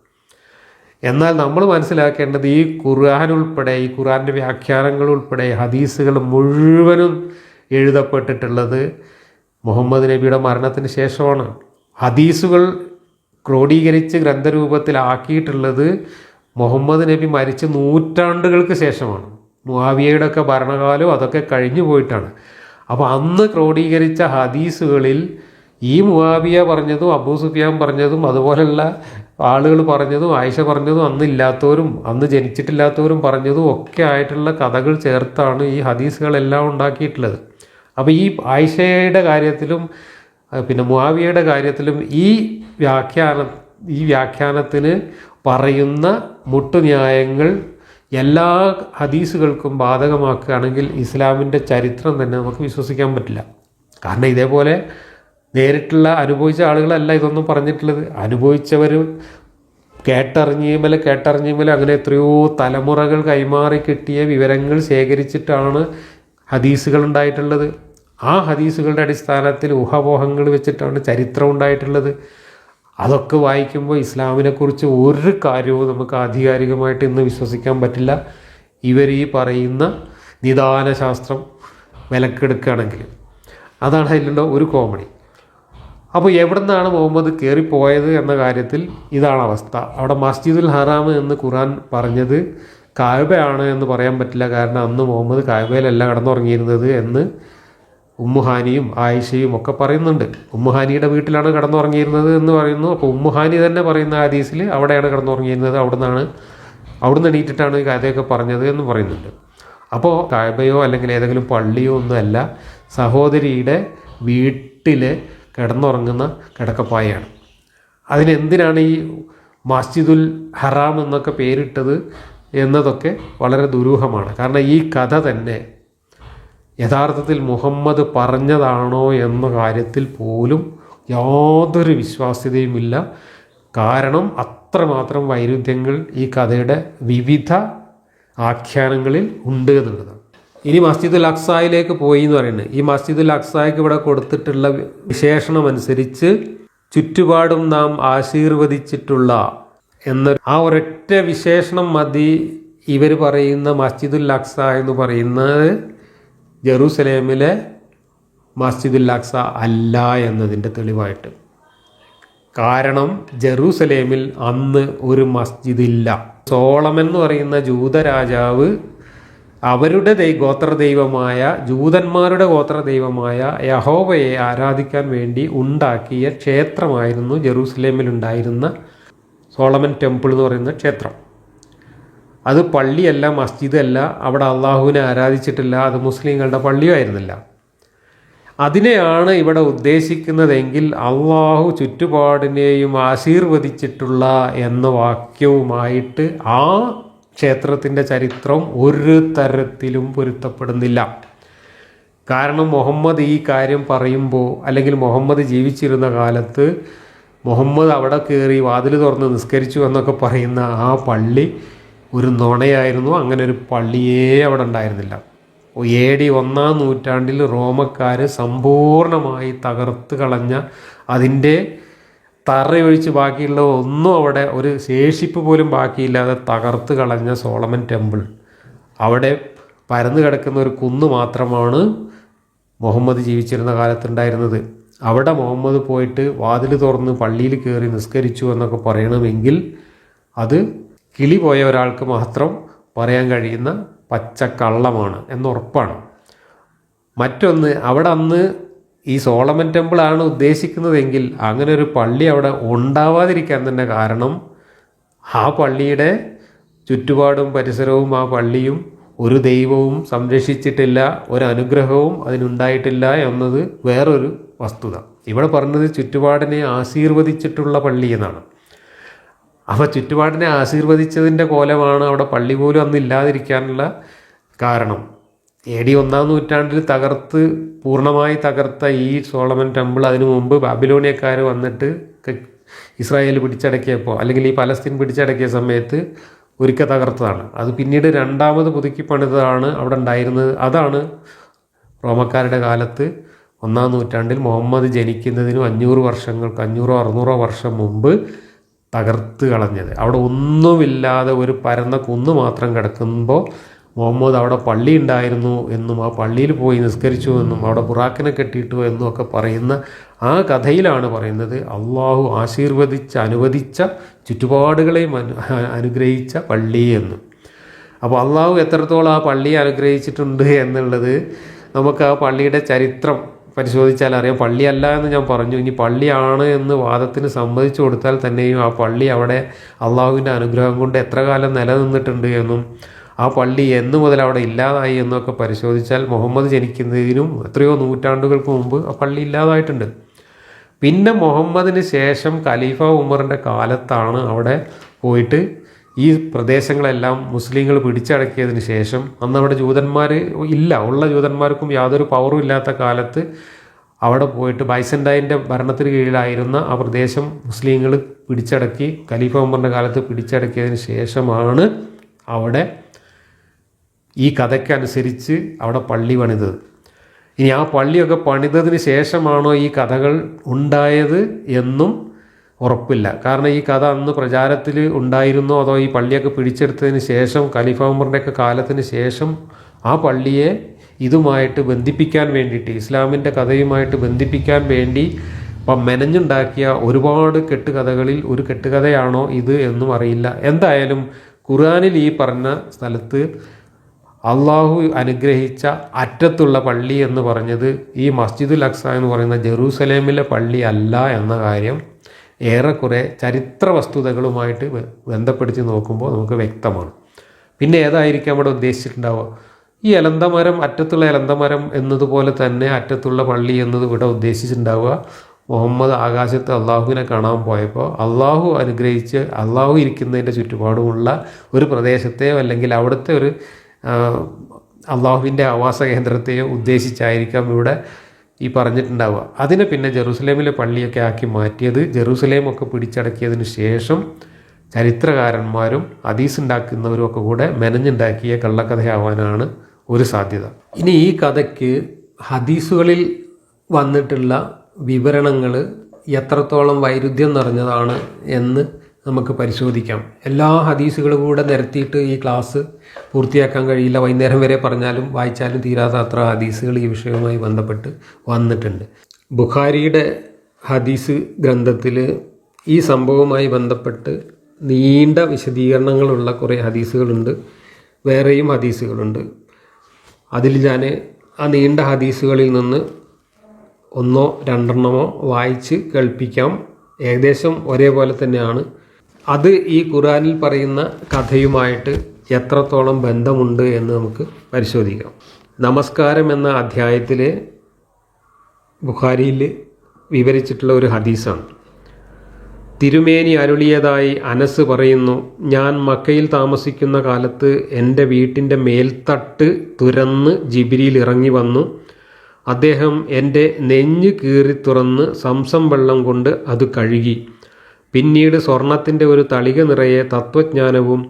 A: എന്നാൽ നമ്മൾ മനസ്സിലാക്കേണ്ടത് ഈ ഖുർആൻ ഉൾപ്പെടെ, ഈ ഖുർആൻ്റെ വ്യാഖ്യാനങ്ങൾ ഉൾപ്പെടെ ഹദീസുകൾ മുഴുവനും എഴുതപ്പെട്ടിട്ടുള്ളത് മുഹമ്മദ് നബിയുടെ മരണത്തിന് ശേഷമാണ്. ഹദീസുകൾ ക്രോഡീകരിച്ച് ഗ്രന്ഥരൂപത്തിലാക്കിയിട്ടുള്ളത് മുഹമ്മദ് നബി മരിച്ച് നൂറ്റാണ്ടുകൾക്ക് ശേഷമാണ്. മുആവിയയുടെ ഒക്കെ ഭരണകാലം അതൊക്കെ കഴിഞ്ഞു പോയിട്ടാണ്. അപ്പോൾ അന്ന് ക്രോഡീകരിച്ച ഹദീസുകളിൽ ഈ മുആവിയ പറഞ്ഞതും അബൂ സുഫിയാൻ പറഞ്ഞതും അതുപോലെയുള്ള ആളുകൾ പറഞ്ഞതും ആയിഷ പറഞ്ഞതും അന്ന് ഇല്ലാത്തവരും അന്ന് ജനിച്ചിട്ടില്ലാത്തവരും പറഞ്ഞതും ഒക്കെ ആയിട്ടുള്ള കഥകൾ ചേർത്താണ് ഈ ഹദീസുകളെല്ലാം ഉണ്ടാക്കിയിട്ടുള്ളത്. അപ്പോൾ ഈ ആയിഷയുടെ കാര്യത്തിലും പിന്നെ മുആവിയയുടെ കാര്യത്തിലും ഈ വ്യാഖ്യാനത്തിന് പറയുന്ന മുട്ടുന്യായങ്ങൾ എല്ലാ ഹദീസുകൾക്കും ബാധകമാക്കുകയാണെങ്കിൽ ഇസ്ലാമിൻ്റെ ചരിത്രം തന്നെ നമുക്ക് വിശ്വസിക്കാൻ പറ്റില്ല. കാരണം ഇതേപോലെ നേരിട്ടുള്ള അനുഭവിച്ച ആളുകളല്ല ഇതൊന്നും പറഞ്ഞിട്ടുള്ളത്. അനുഭവിച്ചവർ കേട്ടറിഞ്ഞുമേലെ അങ്ങനെ എത്രയോ തലമുറകൾ കൈമാറി കിട്ടിയ വിവരങ്ങൾ ശേഖരിച്ചിട്ടാണ് ഹദീസുകൾ ഉണ്ടായിട്ടുള്ളത്. ആ ഹദീസുകളുടെ അടിസ്ഥാനത്തിൽ ഊഹാപോഹങ്ങൾ വെച്ചിട്ടാണ് ചരിത്രം ഉണ്ടായിട്ടുള്ളത്. അതൊക്കെ വായിക്കുമ്പോൾ ഇസ്ലാമിനെക്കുറിച്ച് ഒരു കാര്യവും നമുക്ക് ആധികാരികമായിട്ട് ഇന്ന് വിശ്വസിക്കാൻ പറ്റില്ല. ഇവർ ഈ പറയുന്ന നിദാന ശാസ്ത്രം വിലക്കെടുക്കുകയാണെങ്കിൽ അതാണ് അതിലുള്ള ഒരു കോമഡി. അപ്പോൾ എവിടെ നിന്നാണ് മുഹമ്മദ് കയറിപ്പോയത് എന്ന കാര്യത്തിൽ ഇതാണ് അവസ്ഥ. അവിടെ മസ്ജിദുൽ ഹറാം എന്ന് ഖുർആൻ പറഞ്ഞത് കഅബയാണ് എന്ന് പറയാൻ പറ്റില്ല. കാരണം അന്ന് മുഹമ്മദ് കഅബയിലല്ല കിടന്നുറങ്ങിയിരുന്നത് എന്ന് ഉമ്മുഹാനിയും ആയിഷയും ഒക്കെ പറയുന്നുണ്ട്. ഉമ്മുഹാനിയുടെ വീട്ടിലാണ് കിടന്നുറങ്ങിയിരുന്നത് എന്ന് പറയുന്നു. അപ്പോൾ ഉമ്മുഹാനി തന്നെ പറയുന്ന ഹദീസിൽ അവിടെയാണ് കിടന്നുറങ്ങിയിരുന്നത്, അവിടുന്ന് എണീറ്റിട്ടാണ് ഈ കഥയൊക്കെ പറഞ്ഞത് എന്ന് പറയുന്നുണ്ട്. അപ്പോൾ കഅബയോ അല്ലെങ്കിൽ ഏതെങ്കിലും പള്ളിയോ ഒന്നുമല്ല, സഹോദരിയുടെ വീട്ടിൽ കിടന്നുറങ്ങുന്ന കിടക്കപ്പായാണ്. അതിനെന്തിനാണ് ഈ മസ്ജിദുൽ ഹറാം എന്നൊക്കെ പേരിട്ടത് എന്നതൊക്കെ വളരെ ദുരൂഹമാണ്. കാരണം ഈ കഥ തന്നെ യഥാർത്ഥത്തിൽ മുഹമ്മദ് പറഞ്ഞതാണോ എന്ന കാര്യത്തിൽ പോലും യാതൊരു വിശ്വാസ്യതയുമില്ല. കാരണം അത്രമാത്രം വൈരുദ്ധ്യങ്ങൾ ഈ കഥയുടെ വിവിധ ആഖ്യാനങ്ങളിൽ ഉണ്ട് എന്നുള്ളതാണ്. ഇനി മസ്ജിദുൽ അക്സായിലേക്ക് പോയി എന്ന് പറയുന്നത്, ഈ മസ്ജിദുൽ അക്സായ്ക്ക് ഇവിടെ കൊടുത്തിട്ടുള്ള വിശേഷണം അനുസരിച്ച് ചുറ്റുപാടും നാം ആശീർവദിച്ചിട്ടുള്ള എന്ന ആ ഒരൊറ്റ വിശേഷണം മതി ഇവർ പറയുന്ന മസ്ജിദുൽ അക്സ എന്ന് പറയുന്നത് ജെറൂസലേമിലെ മസ്ജിദുൽ അക്സ അല്ല എന്നതിൻ്റെ തെളിവായിട്ട്. കാരണം ജെറൂസലേമിൽ അന്ന് ഒരു മസ്ജിദില്ല. സോളമൻ എന്ന് പറയുന്ന ജൂതരാജാവ് അവരുടെ ഗോത്രദൈവമായ ജൂതന്മാരുടെ ഗോത്രദൈവമായ യഹോവയെ ആരാധിക്കാൻ വേണ്ടി ഉണ്ടാക്കിയ ക്ഷേത്രമായിരുന്നു ജെറൂസലേമിലുണ്ടായിരുന്ന സോളമൻ ടെമ്പിൾ എന്ന് പറയുന്ന ക്ഷേത്രം. അത് പള്ളിയല്ല, മസ്ജിദ് അല്ല, അവിടെ അള്ളാഹുവിനെ ആരാധിച്ചിട്ടില്ല, അത് മുസ്ലിങ്ങളുടെ പള്ളിയും ആയിരുന്നില്ല. അതിനെയാണ് ഇവിടെ ഉദ്ദേശിക്കുന്നതെങ്കിൽ അള്ളാഹു ചുറ്റുപാടിനെയും ആശീർവദിച്ചിട്ടുള്ള എന്ന വാക്യവുമായിട്ട് ആ ക്ഷേത്രത്തിൻ്റെ ചരിത്രം ഒരു തരത്തിലും പൊരുത്തപ്പെടുന്നില്ല. കാരണം മുഹമ്മദ് ഈ കാര്യം പറയുമ്പോൾ, അല്ലെങ്കിൽ മുഹമ്മദ് ജീവിച്ചിരുന്ന കാലത്ത് മുഹമ്മദ് അവിടെ കയറി വാതിൽ തുറന്ന് നിസ്കരിച്ചു എന്നൊക്കെ പറയുന്ന ആ പള്ളി ഒരു നുണയായിരുന്നു. അങ്ങനെ ഒരു പള്ളിയേ അവിടെ ഉണ്ടായിരുന്നില്ല. AD 1-ാം നൂറ്റാണ്ടിൽ റോമക്കാർ സമ്പൂർണമായി തകർത്ത് കളഞ്ഞ, അതിൻ്റെ തറയൊഴിച്ച് ബാക്കിയുള്ള ഒന്നും അവിടെ ഒരു ശേഷിപ്പ് പോലും ബാക്കിയില്ലാതെ തകർത്ത് കളഞ്ഞ സോളമൻ ടെമ്പിൾ, അവിടെ പരന്നു കിടക്കുന്ന ഒരു കുന്ന് മാത്രമാണ് മുഹമ്മദ് ജീവിച്ചിരുന്ന കാലത്തുണ്ടായിരുന്നത്. അവിടെ മുഹമ്മദ് പോയിട്ട് വാതിൽ തുറന്ന് പള്ളിയിൽ കയറി നിസ്കരിച്ചു എന്നൊക്കെ പറയണമെങ്കിൽ അത് കിളി പോയ ഒരാൾക്ക് മാത്രം പറയാൻ കഴിയുന്ന പച്ചക്കള്ളമാണ് എന്നുറപ്പാണ്. മറ്റൊന്ന്, അവിടെ അന്ന് ഈ സോളമൻ ടെമ്പിളാണ് ഉദ്ദേശിക്കുന്നതെങ്കിൽ അങ്ങനെ ഒരു പള്ളി അവിടെ ഉണ്ടാവാതിരിക്കാൻ തന്നെ കാരണം ആ പള്ളിയുടെ ചുറ്റുപാടും പരിസരവും ആ പള്ളിയും ഒരു ദൈവവും സംരക്ഷിച്ചിട്ടില്ല, ഒരു അനുഗ്രഹവും അതിനുണ്ടായിട്ടില്ല എന്നത് വേറൊരു വസ്തുത. ഇവിടെ പറഞ്ഞത് ചുറ്റുപാടിനെ ആശീർവദിച്ചിട്ടുള്ള പള്ളി എന്നാണ്. അപ്പോൾ ചുറ്റുപാടിനെ ആശീർവദിച്ചതിൻ്റെ കോലമാണ് അവിടെ പള്ളി പോലും അന്ന് ഇല്ലാതിരിക്കാനുള്ള കാരണം. AD 1-ാം നൂറ്റാണ്ടിൽ പൂർണ്ണമായി തകർത്ത ഈ സോളമൻ ടെമ്പിൾ അതിനു മുമ്പ് ബാബിലോണിയക്കാർ വന്നിട്ട് ഇസ്രായേൽ പിടിച്ചടക്കിയപ്പോൾ, അല്ലെങ്കിൽ ഈ പലസ്തീൻ പിടിച്ചടക്കിയ സമയത്ത് ഒരിക്കൽ തകർത്തതാണ്. അത് പിന്നീട് രണ്ടാമത് പുതുക്കി പണിതാണ് അവിടെ ഉണ്ടായിരുന്നത്. അതാണ് റോമക്കാരുടെ കാലത്ത് 1-ാം നൂറ്റാണ്ടിൽ മുഹമ്മദ് ജനിക്കുന്നതിന് 500-600 വർഷം മുമ്പ് തകർത്ത് കളഞ്ഞത്. അവിടെ ഒന്നുമില്ലാതെ ഒരു പരന്ന കുന്ന് മാത്രം കിടക്കുമ്പോൾ മുഹമ്മദ് അവിടെ പള്ളി ഉണ്ടായിരുന്നു എന്നും ആ പള്ളിയിൽ പോയി നിസ്കരിച്ചു എന്നും അവിടെ ബുറാക്കിനെ കെട്ടിയിട്ടു എന്നും ഒക്കെ പറയുന്ന ആ കഥയിലാണ് പറയുന്നത് അള്ളാഹു അനുവദിച്ച ചുറ്റുപാടുകളെയും അനുഗ്രഹിച്ച പള്ളി എന്ന്. അപ്പോൾ അള്ളാഹു എത്രത്തോളം ആ പള്ളിയെ അനുഗ്രഹിച്ചിട്ടുണ്ട് എന്നുള്ളത് നമുക്ക് ആ പള്ളിയുടെ ചരിത്രം പരിശോധിച്ചാൽ അറിയാം പള്ളിയല്ല എന്ന് ഞാൻ പറഞ്ഞു. ഇനി പള്ളിയാണ് എന്ന് വാദത്തിന് സമ്മതിച്ചു കൊടുത്താൽ തന്നെയും ആ പള്ളി അവിടെ അള്ളാഹുവിൻ്റെ അനുഗ്രഹം കൊണ്ട് എത്ര കാലം നിലനിന്നിട്ടുണ്ട് എന്നും ആ പള്ളി എന്ന് മുതൽ അവിടെ ഇല്ലാതായി എന്നൊക്കെ പരിശോധിച്ചാൽ മുഹമ്മദ് ജനിക്കുന്നതിനും എത്രയോ നൂറ്റാണ്ടുകൾക്ക് മുമ്പ് ആ പള്ളി ഇല്ലാതായിട്ടുണ്ട്. പിന്നെ മുഹമ്മദിന് ശേഷം ഖലീഫ ഉമറിൻ്റെ കാലത്താണ് അവിടെ പോയിട്ട് ഈ പ്രദേശങ്ങളെല്ലാം മുസ്ലിങ്ങൾ പിടിച്ചടക്കിയതിന് ശേഷം, അന്ന് അവിടെ ജൂതന്മാർ ഇല്ല, ഉള്ള ജൂതന്മാർക്കും യാതൊരു പവറും ഇല്ലാത്ത കാലത്ത് അവിടെ പോയിട്ട് ബൈസൻ്റൈൻ്റെ ഭരണത്തിന് കീഴിലായിരുന്ന ആ പ്രദേശം മുസ്ലിങ്ങൾ പിടിച്ചടക്കി ഖലീഫ ഉമറിൻ്റെ കാലത്ത് പിടിച്ചടക്കിയതിന് ശേഷമാണ് അവിടെ ഈ കഥയ്ക്കനുസരിച്ച് അവിടെ പള്ളി പണിതത്. ഇനി ആ പള്ളിയൊക്കെ പണിതതിന് ശേഷമാണോ ഈ കഥകൾ ഉണ്ടായത് എന്നും ഉറപ്പില്ല. കാരണം ഈ കഥ അന്ന് പ്രചാരത്തിൽ ഉണ്ടായിരുന്നോ അതോ ഈ പള്ളിയൊക്കെ പിടിച്ചെടുത്തതിന് ശേഷം ഖലീഫ ഉമറിൻ്റെയൊക്കെ കാലത്തിന് ശേഷം ആ പള്ളിയെ ഇതുമായിട്ട് ബന്ധിപ്പിക്കാൻ വേണ്ടിയിട്ട്, ഇസ്ലാമിൻ്റെ കഥയുമായിട്ട് ബന്ധിപ്പിക്കാൻ വേണ്ടി മെനഞ്ഞുണ്ടാക്കിയ ഒരുപാട് കെട്ടുകഥകളിൽ ഒരു കെട്ടുകഥയാണോ ഇത് എന്നും അറിയില്ല. എന്തായാലും ഖുർആനിൽ ഈ പറഞ്ഞ സ്ഥലത്ത് അള്ളാഹു അനുഗ്രഹിച്ച അറ്റത്തുള്ള പള്ളി എന്ന് പറഞ്ഞത് ഈ മസ്ജിദുൽ അക്സ എന്ന് പറയുന്ന ജെറൂസലേമിലെ പള്ളി അല്ല എന്ന കാര്യം ഏറെക്കുറെ ചരിത്ര വസ്തുതകളുമായിട്ട് ബന്ധപ്പെടുത്തി നോക്കുമ്പോൾ നമുക്ക് വ്യക്തമാണ്. പിന്നെ ഏതായിരിക്കും അവിടെ ഉദ്ദേശിച്ചിട്ടുണ്ടാവുക? ഈ എലന്തമരം, അറ്റത്തുള്ള എലന്തമരം എന്നതുപോലെ തന്നെ അറ്റത്തുള്ള പള്ളി എന്നത് ഇവിടെ ഉദ്ദേശിച്ചിട്ടുണ്ടാവുക മുഹമ്മദ് ആകാശത്ത് അള്ളാഹുവിനെ കാണാൻ പോയപ്പോൾ അള്ളാഹു അനുഗ്രഹിച്ച് അള്ളാഹു ഇരിക്കുന്നതിൻ്റെ ചുറ്റുപാടുമുള്ള ഒരു പ്രദേശത്തെയോ അല്ലെങ്കിൽ അവിടുത്തെ ഒരു അള്ളാഹുവിൻ്റെ ആവാസ കേന്ദ്രത്തെയോ ഉദ്ദേശിച്ചായിരിക്കാം ഇവിടെ ഈ പറഞ്ഞിട്ടുണ്ടാവുക. അതിനെ പിന്നെ ജെറൂസലേമിലെ പള്ളിയൊക്കെ ആക്കി മാറ്റിയത് ജെറൂസലേമൊക്കെ പിടിച്ചടക്കിയതിന് ശേഷം ചരിത്രകാരന്മാരും ഹദീസ് ഉണ്ടാക്കുന്നവരും ഒക്കെ കൂടെ മെനഞ്ഞുണ്ടാക്കിയ കള്ളക്കഥയാവാനാണ് ഒരു സാധ്യത. ഇനി ഈ കഥയ്ക്ക് ഹദീസുകളിൽ വന്നിട്ടുള്ള വിവരണങ്ങൾ എത്രത്തോളം വൈരുദ്ധ്യം നിറഞ്ഞതാണ് എന്ന് നമുക്ക് പരിശോധിക്കാം. എല്ലാ ഹദീസുകളും കൂടെ നിരത്തിയിട്ട് ഈ ക്ലാസ് പൂർത്തിയാക്കാൻ കഴിയില്ല. വൈകുന്നേരം വരെ പറഞ്ഞാലും വായിച്ചാലും തീരാത്ത അത്ര ഹദീസുകൾ ഈ വിഷയവുമായി ബന്ധപ്പെട്ട് വന്നിട്ടുണ്ട്. ബുഖാരിയുടെ ഹദീസ് ഗ്രന്ഥത്തിൽ ഈ സംഭവവുമായി ബന്ധപ്പെട്ട് നീണ്ട വിശദീകരണങ്ങളുള്ള കുറേ ഹദീസുകളുണ്ട്, വേറെയും ഹദീസുകളുണ്ട്. അതിൽ ഞാൻ ആ നീണ്ട ഹദീസുകളിൽ നിന്ന് ഒന്നോ രണ്ടെണ്ണമോ വായിച്ച് കേൾപ്പിക്കാം. ഏകദേശം ഒരേപോലെ തന്നെയാണ്. അത് ഈ ഖുർആനിൽ പറയുന്ന കഥയുമായിട്ട് എത്രത്തോളം ബന്ധമുണ്ട് എന്ന് നമുക്ക് പരിശോധിക്കാം. നമസ്കാരം എന്ന അധ്യായത്തിൽ ബുഖാരിയിൽ വിവരിച്ചിട്ടുള്ള ഒരു ഹദീസാണ്. തിരുമേനി അരുളിയതായി അനസ് പറയുന്നു, ഞാൻ മക്കയിൽ താമസിക്കുന്ന കാലത്ത് എൻ്റെ വീട്ടിൻ്റെ മേൽത്തട്ട് തുരന്ന് ജിബ്രീൽ ഇറങ്ങി വന്നു. അദ്ദേഹം എൻ്റെ നെഞ്ഞ് കീറി തുറന്ന് സംസം വെള്ളം കൊണ്ട് അത് കഴുകി. പിന്നീട് സ്വർണത്തിൻ്റെ ഒരു തളിക നിറയെ തത്വജ്ഞാനവും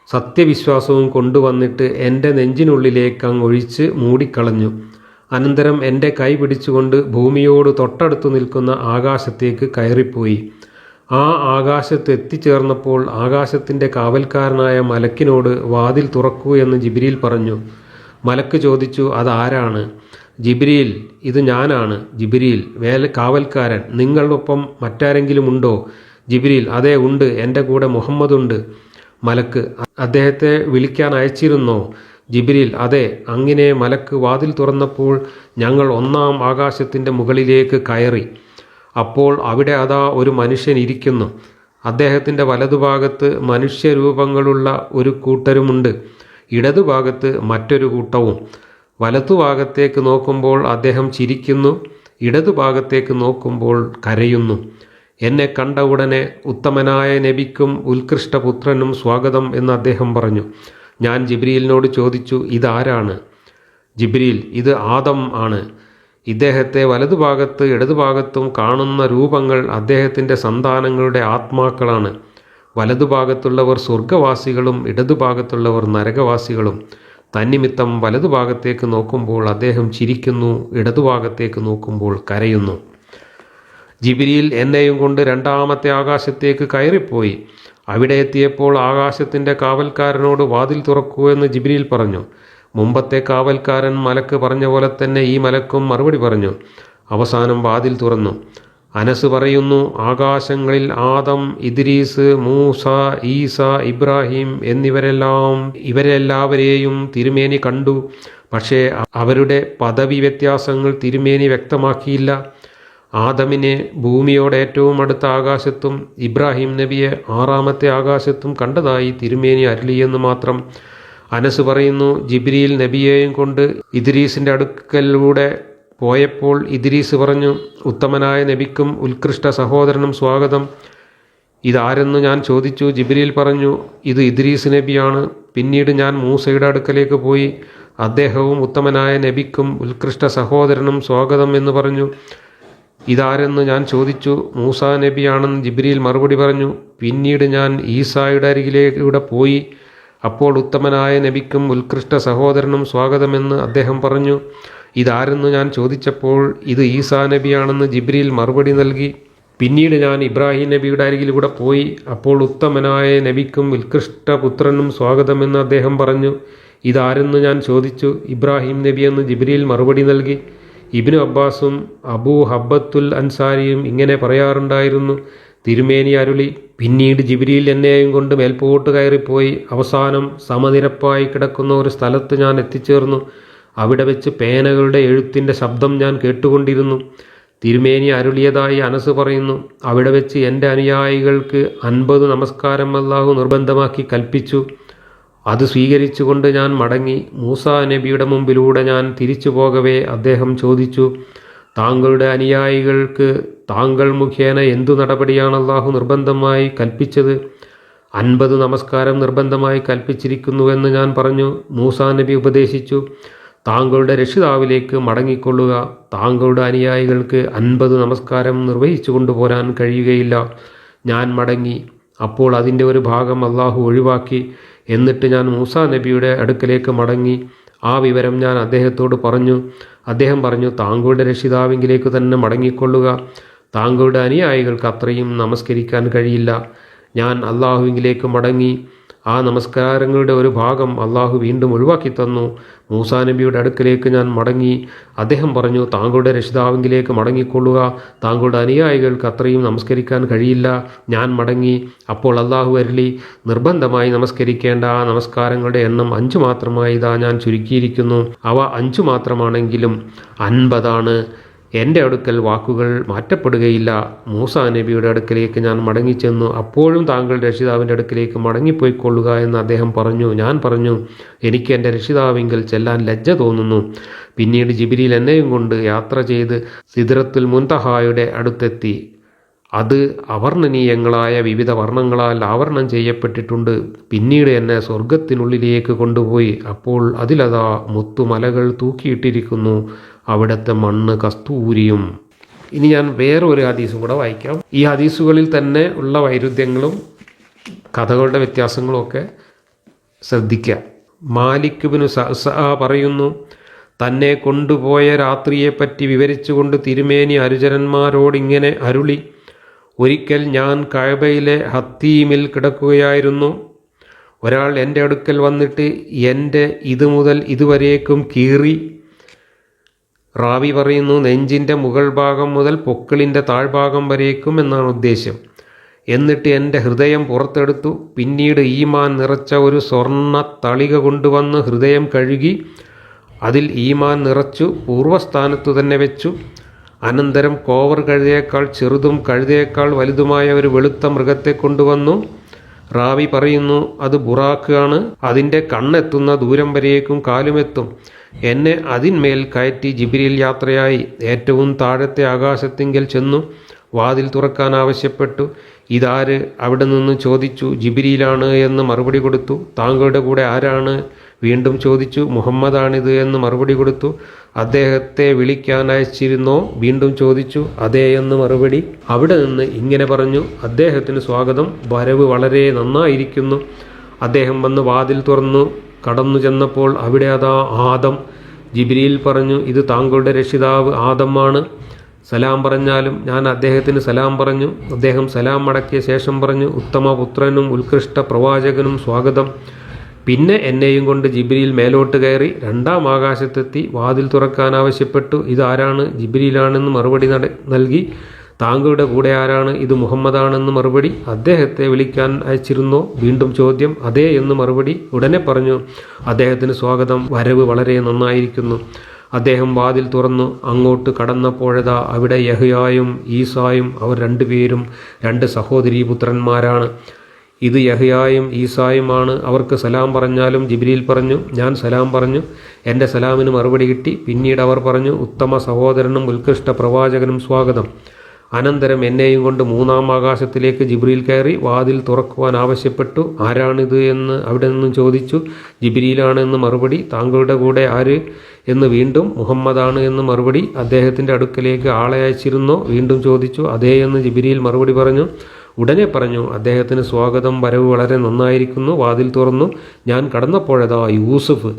A: സത്യവിശ്വാസവും കൊണ്ടുവന്നിട്ട് എൻ്റെ നെഞ്ചിനുള്ളിലേക്ക് അങ്ങൊഴിച്ച് മൂടിക്കളഞ്ഞു. അനന്തരം എൻ്റെ കൈ പിടിച്ചുകൊണ്ട് ഭൂമിയോട് തൊട്ടടുത്തു നിൽക്കുന്ന ആകാശത്തേക്ക് കയറിപ്പോയി. ആ ആകാശത്ത് എത്തിച്ചേർന്നപ്പോൾ ആകാശത്തിൻ്റെ കാവൽക്കാരനായ മലക്കിനോട് വാതിൽ തുറക്കൂ എന്ന് ജിബ്രീൽ പറഞ്ഞു. മലക്ക് ചോദിച്ചു, അതാരാണ്? ജിബ്രീൽ, ഇത് ഞാനാണ്. ജിബ്രീൽ, കാവൽക്കാരൻ, നിങ്ങളൊപ്പം മറ്റാരെങ്കിലും ഉണ്ടോ? ജിബ്രീൽ, അതെ ഉണ്ട്, എൻ്റെ കൂടെ മുഹമ്മദുണ്ട്. മലക്ക്, അദ്ദേഹത്തെ വിളിക്കാൻ അയച്ചിരുന്നോ? ജിബ്രീൽ, അതെ. അങ്ങനെ മലക്ക് വാതിൽ തുറന്നപ്പോൾ ഞങ്ങൾ 1-ാം ആകാശത്തിൻ്റെ മുകളിലേക്ക് കയറി. അപ്പോൾ അവിടെ അതാ ഒരു മനുഷ്യൻ ഇരിക്കുന്നു. അദ്ദേഹത്തിൻ്റെ വലതുഭാഗത്ത് മനുഷ്യരൂപങ്ങളുള്ള ഒരു കൂട്ടരുമുണ്ട്, ഇടതുഭാഗത്ത് മറ്റൊരു കൂട്ടവും. വലതുഭാഗത്തേക്ക് നോക്കുമ്പോൾ അദ്ദേഹം ചിരിക്കുന്നു, ഇടതുഭാഗത്തേക്ക് നോക്കുമ്പോൾ കരയുന്നു. എന്നെ കണ്ട ഉടനെ ഉത്തമനായ നബിക്കും ഉത്കൃഷ്ടപുത്രനും സ്വാഗതം എന്ന് അദ്ദേഹം പറഞ്ഞു. ഞാൻ ജിബ്രീലിനോട് ചോദിച്ചു, ഇതാരാണ്? ജിബ്രീൽ, ഇത് ആദം ആണ്. ഇദ്ദേഹത്തെ വലതുഭാഗത്ത് ഇടതുഭാഗത്തും കാണുന്ന രൂപങ്ങൾ അദ്ദേഹത്തിൻ്റെ സന്താനങ്ങളുടെ ആത്മാക്കളാണ്. വലതുഭാഗത്തുള്ളവർ സ്വർഗവാസികളും ഇടതുഭാഗത്തുള്ളവർ നരകവാസികളും. തന്നിമിത്തം വലതുഭാഗത്തേക്ക് നോക്കുമ്പോൾ അദ്ദേഹം ചിരിക്കുന്നു, ഇടതുഭാഗത്തേക്ക് നോക്കുമ്പോൾ കരയുന്നു. ജിബ്രീൽ എന്നെയും കൊണ്ട് 2-ാമത്തെ ആകാശത്തേക്ക് കയറിപ്പോയി. അവിടെ എത്തിയപ്പോൾ ആകാശത്തിൻ്റെ കാവൽക്കാരനോട് വാതിൽ തുറക്കൂ എന്ന് ജിബ്രീൽ പറഞ്ഞു. മുമ്പത്തെ കാവൽക്കാരൻ മലക്ക് പറഞ്ഞ പോലെ തന്നെ ഈ മലക്കും മറുപടി പറഞ്ഞു. അവസാനം വാതിൽ തുറന്നു. അനസ് പറയുന്നു, ആകാശങ്ങളിൽ ആദം, ഇദ്രീസ്, മൂസ, ഈസ, ഇബ്രാഹിം ഇവരെല്ലാവരെയും തിരുമേനി കണ്ടു. പക്ഷേ അവരുടെ പദവി വ്യത്യാസങ്ങൾ തിരുമേനി വ്യക്തമാക്കിയില്ല. ആദമിനെ ഭൂമിയോട് ഏറ്റവും അടുത്ത ആകാശത്തും ഇബ്രാഹിം നബിയെ 6-ാമത്തെ ആകാശത്തും കണ്ടതായി തിരുമേനി അരുളിയെന്ന് മാത്രം. അനസ് പറയുന്നു, ജിബ്രീൽ നബിയെയും കൊണ്ട് ഇദ്രീസിൻ്റെ അടുക്കലൂടെ പോയപ്പോൾ ഇദ്രീസ് പറഞ്ഞു, ഉത്തമനായ നബിക്കും ഉത്കൃഷ്ട സഹോദരനും സ്വാഗതം. ഇതാരെന്ന് ഞാൻ ചോദിച്ചു. ജിബ്രീൽ പറഞ്ഞു, ഇത് ഇദ്രീസ് നബിയാണ്. പിന്നീട് ഞാൻ മൂസയുടെ അടുക്കലേക്ക് പോയി. അദ്ദേഹവും ഉത്തമനായ നബിക്കും ഉത്കൃഷ്ട സഹോദരനും സ്വാഗതം എന്ന് പറഞ്ഞു. ഇതാരെന്ന് ഞാൻ ചോദിച്ചു. മൂസ നബിയാണെന്ന് ജിബ്രീൽ മറുപടി പറഞ്ഞു. പിന്നീട് ഞാൻ ഈസായുടെ അരികിലൂടെ പോയി. അപ്പോൾ ഉത്തമനായ നബിക്കും ഉത്കൃഷ്ട സഹോദരനും സ്വാഗതമെന്ന് അദ്ദേഹം പറഞ്ഞു. ഇതാരെന്ന് ഞാൻ ചോദിച്ചപ്പോൾ ഇത് ഈസാ നബിയാണെന്ന് ജിബ്രീൽ മറുപടി നൽകി. പിന്നീട് ഞാൻ ഇബ്രാഹിം നബിയുടെ അരികിലൂടെ പോയി. അപ്പോൾ ഉത്തമനായ നബിക്കും ഉത്കൃഷ്ട പുത്രനും സ്വാഗതമെന്ന് അദ്ദേഹം പറഞ്ഞു. ഇതാരെന്ന് ഞാൻ ചോദിച്ചു. ഇബ്രാഹിം നബിയെന്ന് ജിബ്രീൽ മറുപടി നൽകി. ഇബ്നു അബ്ബാസും അബൂ ഹബ്ബത്തുൽ അൻസാരിയും ഇങ്ങനെ പറയാറുണ്ടായിരുന്നു. തിരുമേനി അരുളി, പിന്നീട് ജിബ്രീൽ എന്നെയും കൊണ്ട് മേൽപോട്ട് കയറിപ്പോയി. അവസാനം സമനിരപ്പായി കിടക്കുന്ന ഒരു സ്ഥലത്ത് ഞാൻ എത്തിച്ചേർന്നു. അവിടെ വെച്ച് പേനകളുടെ എഴുത്തിൻ്റെ ശബ്ദം ഞാൻ കേട്ടുകൊണ്ടിരുന്നു. തിരുമേനി അരുളിയതായി അനസ് പറയുന്നു, അവിടെ വെച്ച് എൻ്റെ അനുയായികൾക്ക് 50 നമസ്കാരം അല്ലാഹു നിർബന്ധമാക്കി കൽപ്പിച്ചു. അത് സ്വീകരിച്ചുകൊണ്ട് ഞാൻ മടങ്ങി. മൂസാ നബിയുടെ മുമ്പിലൂടെ ഞാൻ തിരിച്ചു പോകവേ അദ്ദേഹം ചോദിച്ചു, താങ്കളുടെ അനുയായികൾക്ക് താങ്കൾ മുഖേന എന്തു നടപടിയാണ് അല്ലാഹു നിർബന്ധമായി കൽപ്പിച്ചത്? 50 നമസ്കാരം നിർബന്ധമായി കൽപ്പിച്ചിരിക്കുന്നുവെന്ന് ഞാൻ പറഞ്ഞു. മൂസാ നബി ഉപദേശിച്ചു, താങ്കളുടെ രക്ഷിതാവിലേക്ക് മടങ്ങിക്കൊള്ളുക. താങ്കളുടെ അനുയായികൾക്ക് 50 നമസ്കാരം നിർവഹിച്ചു കൊണ്ടുപോരാൻ കഴിയുകയില്ല. ഞാൻ മടങ്ങി. അപ്പോൾ അതിൻ്റെ ഒരു ഭാഗം അല്ലാഹു ഒഴിവാക്കി. എന്നിട്ട് ഞാൻ മൂസാ നബിയുടെ അടുക്കലേക്ക് മടങ്ങി. ആ വിവരം ഞാൻ അദ്ദേഹത്തോട് പറഞ്ഞു. അദ്ദേഹം പറഞ്ഞു, താങ്കളുടെ രക്ഷിതാവിങ്കിലേക്ക് തന്നെ മടങ്ങിക്കൊള്ളുക. താങ്കളുടെ അനുയായികൾക്ക് അത്രയും നമസ്കരിക്കാൻ കഴിയില്ല. ഞാൻ അല്ലാഹുവിങ്കിലേക്ക് മടങ്ങി. ആ നമസ്കാരങ്ങളുടെ ഒരു ഭാഗം അല്ലാഹു വീണ്ടും ഒഴിവാക്കി തന്നു. മൂസാ നബിയുടെ അടുക്കലേക്ക് ഞാൻ മടങ്ങി. അദ്ദേഹം പറഞ്ഞു, താങ്കളുടെ രക്ഷിതാവിങ്കിലേക്ക് മടങ്ങിക്കൊള്ളുക. താങ്കളുടെ അനുയായികൾക്ക് അത്രയും നമസ്കരിക്കാൻ കഴിയില്ല. ഞാൻ മടങ്ങി. അപ്പോൾ അല്ലാഹു അരുളി, നിർബന്ധമായി നമസ്കരിക്കേണ്ട ആ നമസ്കാരങ്ങളുടെ എണ്ണം 5 മാത്രമായി ഇതാ ഞാൻ ചുരുക്കിയിരിക്കുന്നു. അവ 5 മാത്രമാണെങ്കിലും 50 എൻ്റെ അടുക്കൽ വാക്കുകൾ മാറ്റപ്പെടുകയില്ല. മൂസാ നബിയുടെ അടുക്കലേക്ക് ഞാൻ മടങ്ങിച്ചെന്നു. അപ്പോഴും താങ്കളുടെ രക്ഷിതാവിൻ്റെ അടുക്കലേക്ക് മടങ്ങിപ്പോയിക്കൊള്ളുക എന്ന് അദ്ദേഹം പറഞ്ഞു. ഞാൻ പറഞ്ഞു, എനിക്ക് എൻ്റെ രക്ഷിതാവിങ്കിൽ ചെല്ലാൻ ലജ്ജ തോന്നുന്നു. പിന്നീട് ജിബ്രീൽ എന്നെയും കൊണ്ട് യാത്ര ചെയ്ത് സിദ്റത്തുൽ മുൻതഹായുടെ അടുത്തെത്തി. അത് അവർണ്ണനീയങ്ങളായ വിവിധ വർണ്ണങ്ങളാൽ ആവരണം ചെയ്യപ്പെട്ടിട്ടുണ്ട്. പിന്നീട് എന്നെ സ്വർഗത്തിനുള്ളിലേക്ക് കൊണ്ടുപോയി. അപ്പോൾ അതിലതാ മുത്തുമലകൾ തൂക്കിയിട്ടിരിക്കുന്നു. അവിടുത്തെ മണ്ണ് കസ്തൂരിയും. ഇനി ഞാൻ വേറൊരു ഹദീസും കൂടെ വായിക്കാം. ഈ ഹദീസുകളിൽ തന്നെ ഉള്ള വൈരുദ്ധ്യങ്ങളും കഥകളുടെ വ്യത്യാസങ്ങളും ഒക്കെ ശ്രദ്ധിക്കുക. മാലിക് ഇബ്നു സഅസഅ പറയുന്നു, തന്നെ കൊണ്ടുപോയ രാത്രിയെപ്പറ്റി വിവരിച്ചുകൊണ്ട് തിരുമേനി അനുചരന്മാരോടിങ്ങനെ അരുളി, ഒരിക്കൽ ഞാൻ കഅബയിലെ ഹത്തീമിൽ കിടക്കുകയായിരുന്നു. ഒരാൾ എൻ്റെ അടുക്കൽ വന്നിട്ട് എൻ്റെ ഇത് മുതൽ ഇതുവരേക്കും കീറി. റാവി പറയുന്നു, നെഞ്ചിൻ്റെ മുകൾ ഭാഗം മുതൽ പൊക്കിളിൻ്റെ താഴ്ഭാഗം വരേക്കും എന്നാണ് ഉദ്ദേശ്യം. എന്നിട്ട് എൻ്റെ ഹൃദയം പുറത്തെടുത്തു. പിന്നീട് ഈമാൻ നിറച്ച ഒരു സ്വർണ്ണ തളിക കൊണ്ടുവന്ന് ഹൃദയം കഴുകി അതിൽ ഈമാൻ നിറച്ചു പൂർവ്വസ്ഥാനത്തു തന്നെ വെച്ചു. അനന്തരം കോവർ കഴുതയേക്കാൾ ചെറുതും കഴുതയേക്കാൾ വലുതുമായ ഒരു വെളുത്ത മൃഗത്തെ കൊണ്ടുവന്നു. റാവി പറയുന്നു, അത് ബുറാഖ് ആണ്. അതിൻ്റെ കണ്ണെത്തുന്ന ദൂരം വരേക്കും കാലുമെത്തും. എന്നെ അതിന്മേൽ കയറ്റി ജിബ്രീൽ യാത്രയായി. ഏറ്റവും താഴത്തെ ആകാശത്തിങ്കൽ ചെന്നു. വാതിൽ തുറക്കാൻ ആവശ്യപ്പെട്ടു. ഇതാര്? അവിടെ നിന്ന് ചോദിച്ചു. ജിബ്രീലാണ് എന്ന് മറുപടി കൊടുത്തു. താങ്കളുടെ കൂടെ ആരാണ്? വീണ്ടും ചോദിച്ചു. മുഹമ്മദാണിത് എന്ന് മറുപടി കൊടുത്തു. അദ്ദേഹത്തെ വിളിക്കാൻ അയച്ചിരുന്നോ? വീണ്ടും ചോദിച്ചു. അതേ എന്ന് മറുപടി. അവിടെ നിന്ന് ഇങ്ങനെ പറഞ്ഞു, അദ്ദേഹത്തിന് സ്വാഗതം, വരവ് വളരെ നന്നായിരിക്കുന്നു. അദ്ദേഹം വന്ന് വാതിൽ തുറന്നു കടന്നു ചെന്നപ്പോൾ അവിടെ അതാ ആദം. ജിബ്രീൽ പറഞ്ഞു, ഇത് താങ്കളുടെ രക്ഷിതാവ് ആദമാണ്. സലാം പറഞ്ഞാലും. ഞാൻ അദ്ദേഹത്തിന് സലാം പറഞ്ഞു. അദ്ദേഹം സലാം മടക്കിയ ശേഷം പറഞ്ഞു, ഉത്തമ പുത്രനും ഉത്കൃഷ്ട പ്രവാചകനും സ്വാഗതം. പിന്നെ എന്നെയും കൊണ്ട് ജിബ്രീൽ മേലോട്ട് കയറി 2-ാം ആകാശത്തെത്തി. വാതിൽ തുറക്കാൻ ആവശ്യപ്പെട്ടു. ഇതാരാണ്? ജിബ്രീലാണെന്ന് മറുപടി നൽകി. താങ്കളുടെ കൂടെ ആരാണ്? ഇത് മുഹമ്മദാണെന്ന് മറുപടി. അദ്ദേഹത്തെ വിളിക്കാൻ അയച്ചിരുന്നോ? വീണ്ടും ചോദ്യം. അതെ എന്ന് മറുപടി. ഉടനെ പറഞ്ഞു, അദ്ദേഹത്തിന് സ്വാഗതം, വരവ് വളരെ നന്നായിരിക്കുന്നു. അദ്ദേഹം വാതിൽ തുറന്നു അങ്ങോട്ട് കടന്നപ്പോഴതാ അവിടെ യഹ്യായും ഈസായും, അവർ രണ്ടുപേരും 2 സഹോദരീപുത്രന്മാരാണ്. ഇത് യഹ്യായും ഈസായുമാണ്. അവർക്ക് സലാം പറഞ്ഞാലും ജിബ്രീൽ പറഞ്ഞു, ഞാൻ സലാം പറഞ്ഞു. എൻ്റെ സലാമിന് മറുപടി കിട്ടി. പിന്നീട് അവർ പറഞ്ഞു, ഉത്തമ സഹോദരനും ഉത്കൃഷ്ട പ്രവാചകനും സ്വാഗതം. അനന്തരം എന്നെയും കൊണ്ട് 3-ാം ആകാശത്തിലേക്ക് ജിബ്രീൽ കയറി വാതിൽ തുറക്കുവാൻ ആവശ്യപ്പെട്ടു. ആരാണിത് എന്ന് അവിടെ നിന്നും ചോദിച്ചു. ജിബ്രീലാണ് എന്ന് മറുപടി. താങ്കളുടെ കൂടെ ആര് എന്ന് വീണ്ടും. മുഹമ്മദാണ് എന്ന് മറുപടി. അദ്ദേഹത്തിൻ്റെ അടുക്കലേക്ക് ആളെ അയച്ചിരുന്നോ? വീണ്ടും ചോദിച്ചു. അതേ എന്ന് ജിബ്രീൽ മറുപടി പറഞ്ഞു. ഉടനെ പറഞ്ഞു, അദ്ദേഹത്തിന് സ്വാഗതം, വരവ് വളരെ നന്നായിരിക്കുന്നു. വാതിൽ തുറന്നു. ഞാൻ കടന്നപ്പോഴതാ യൂസുഫ്,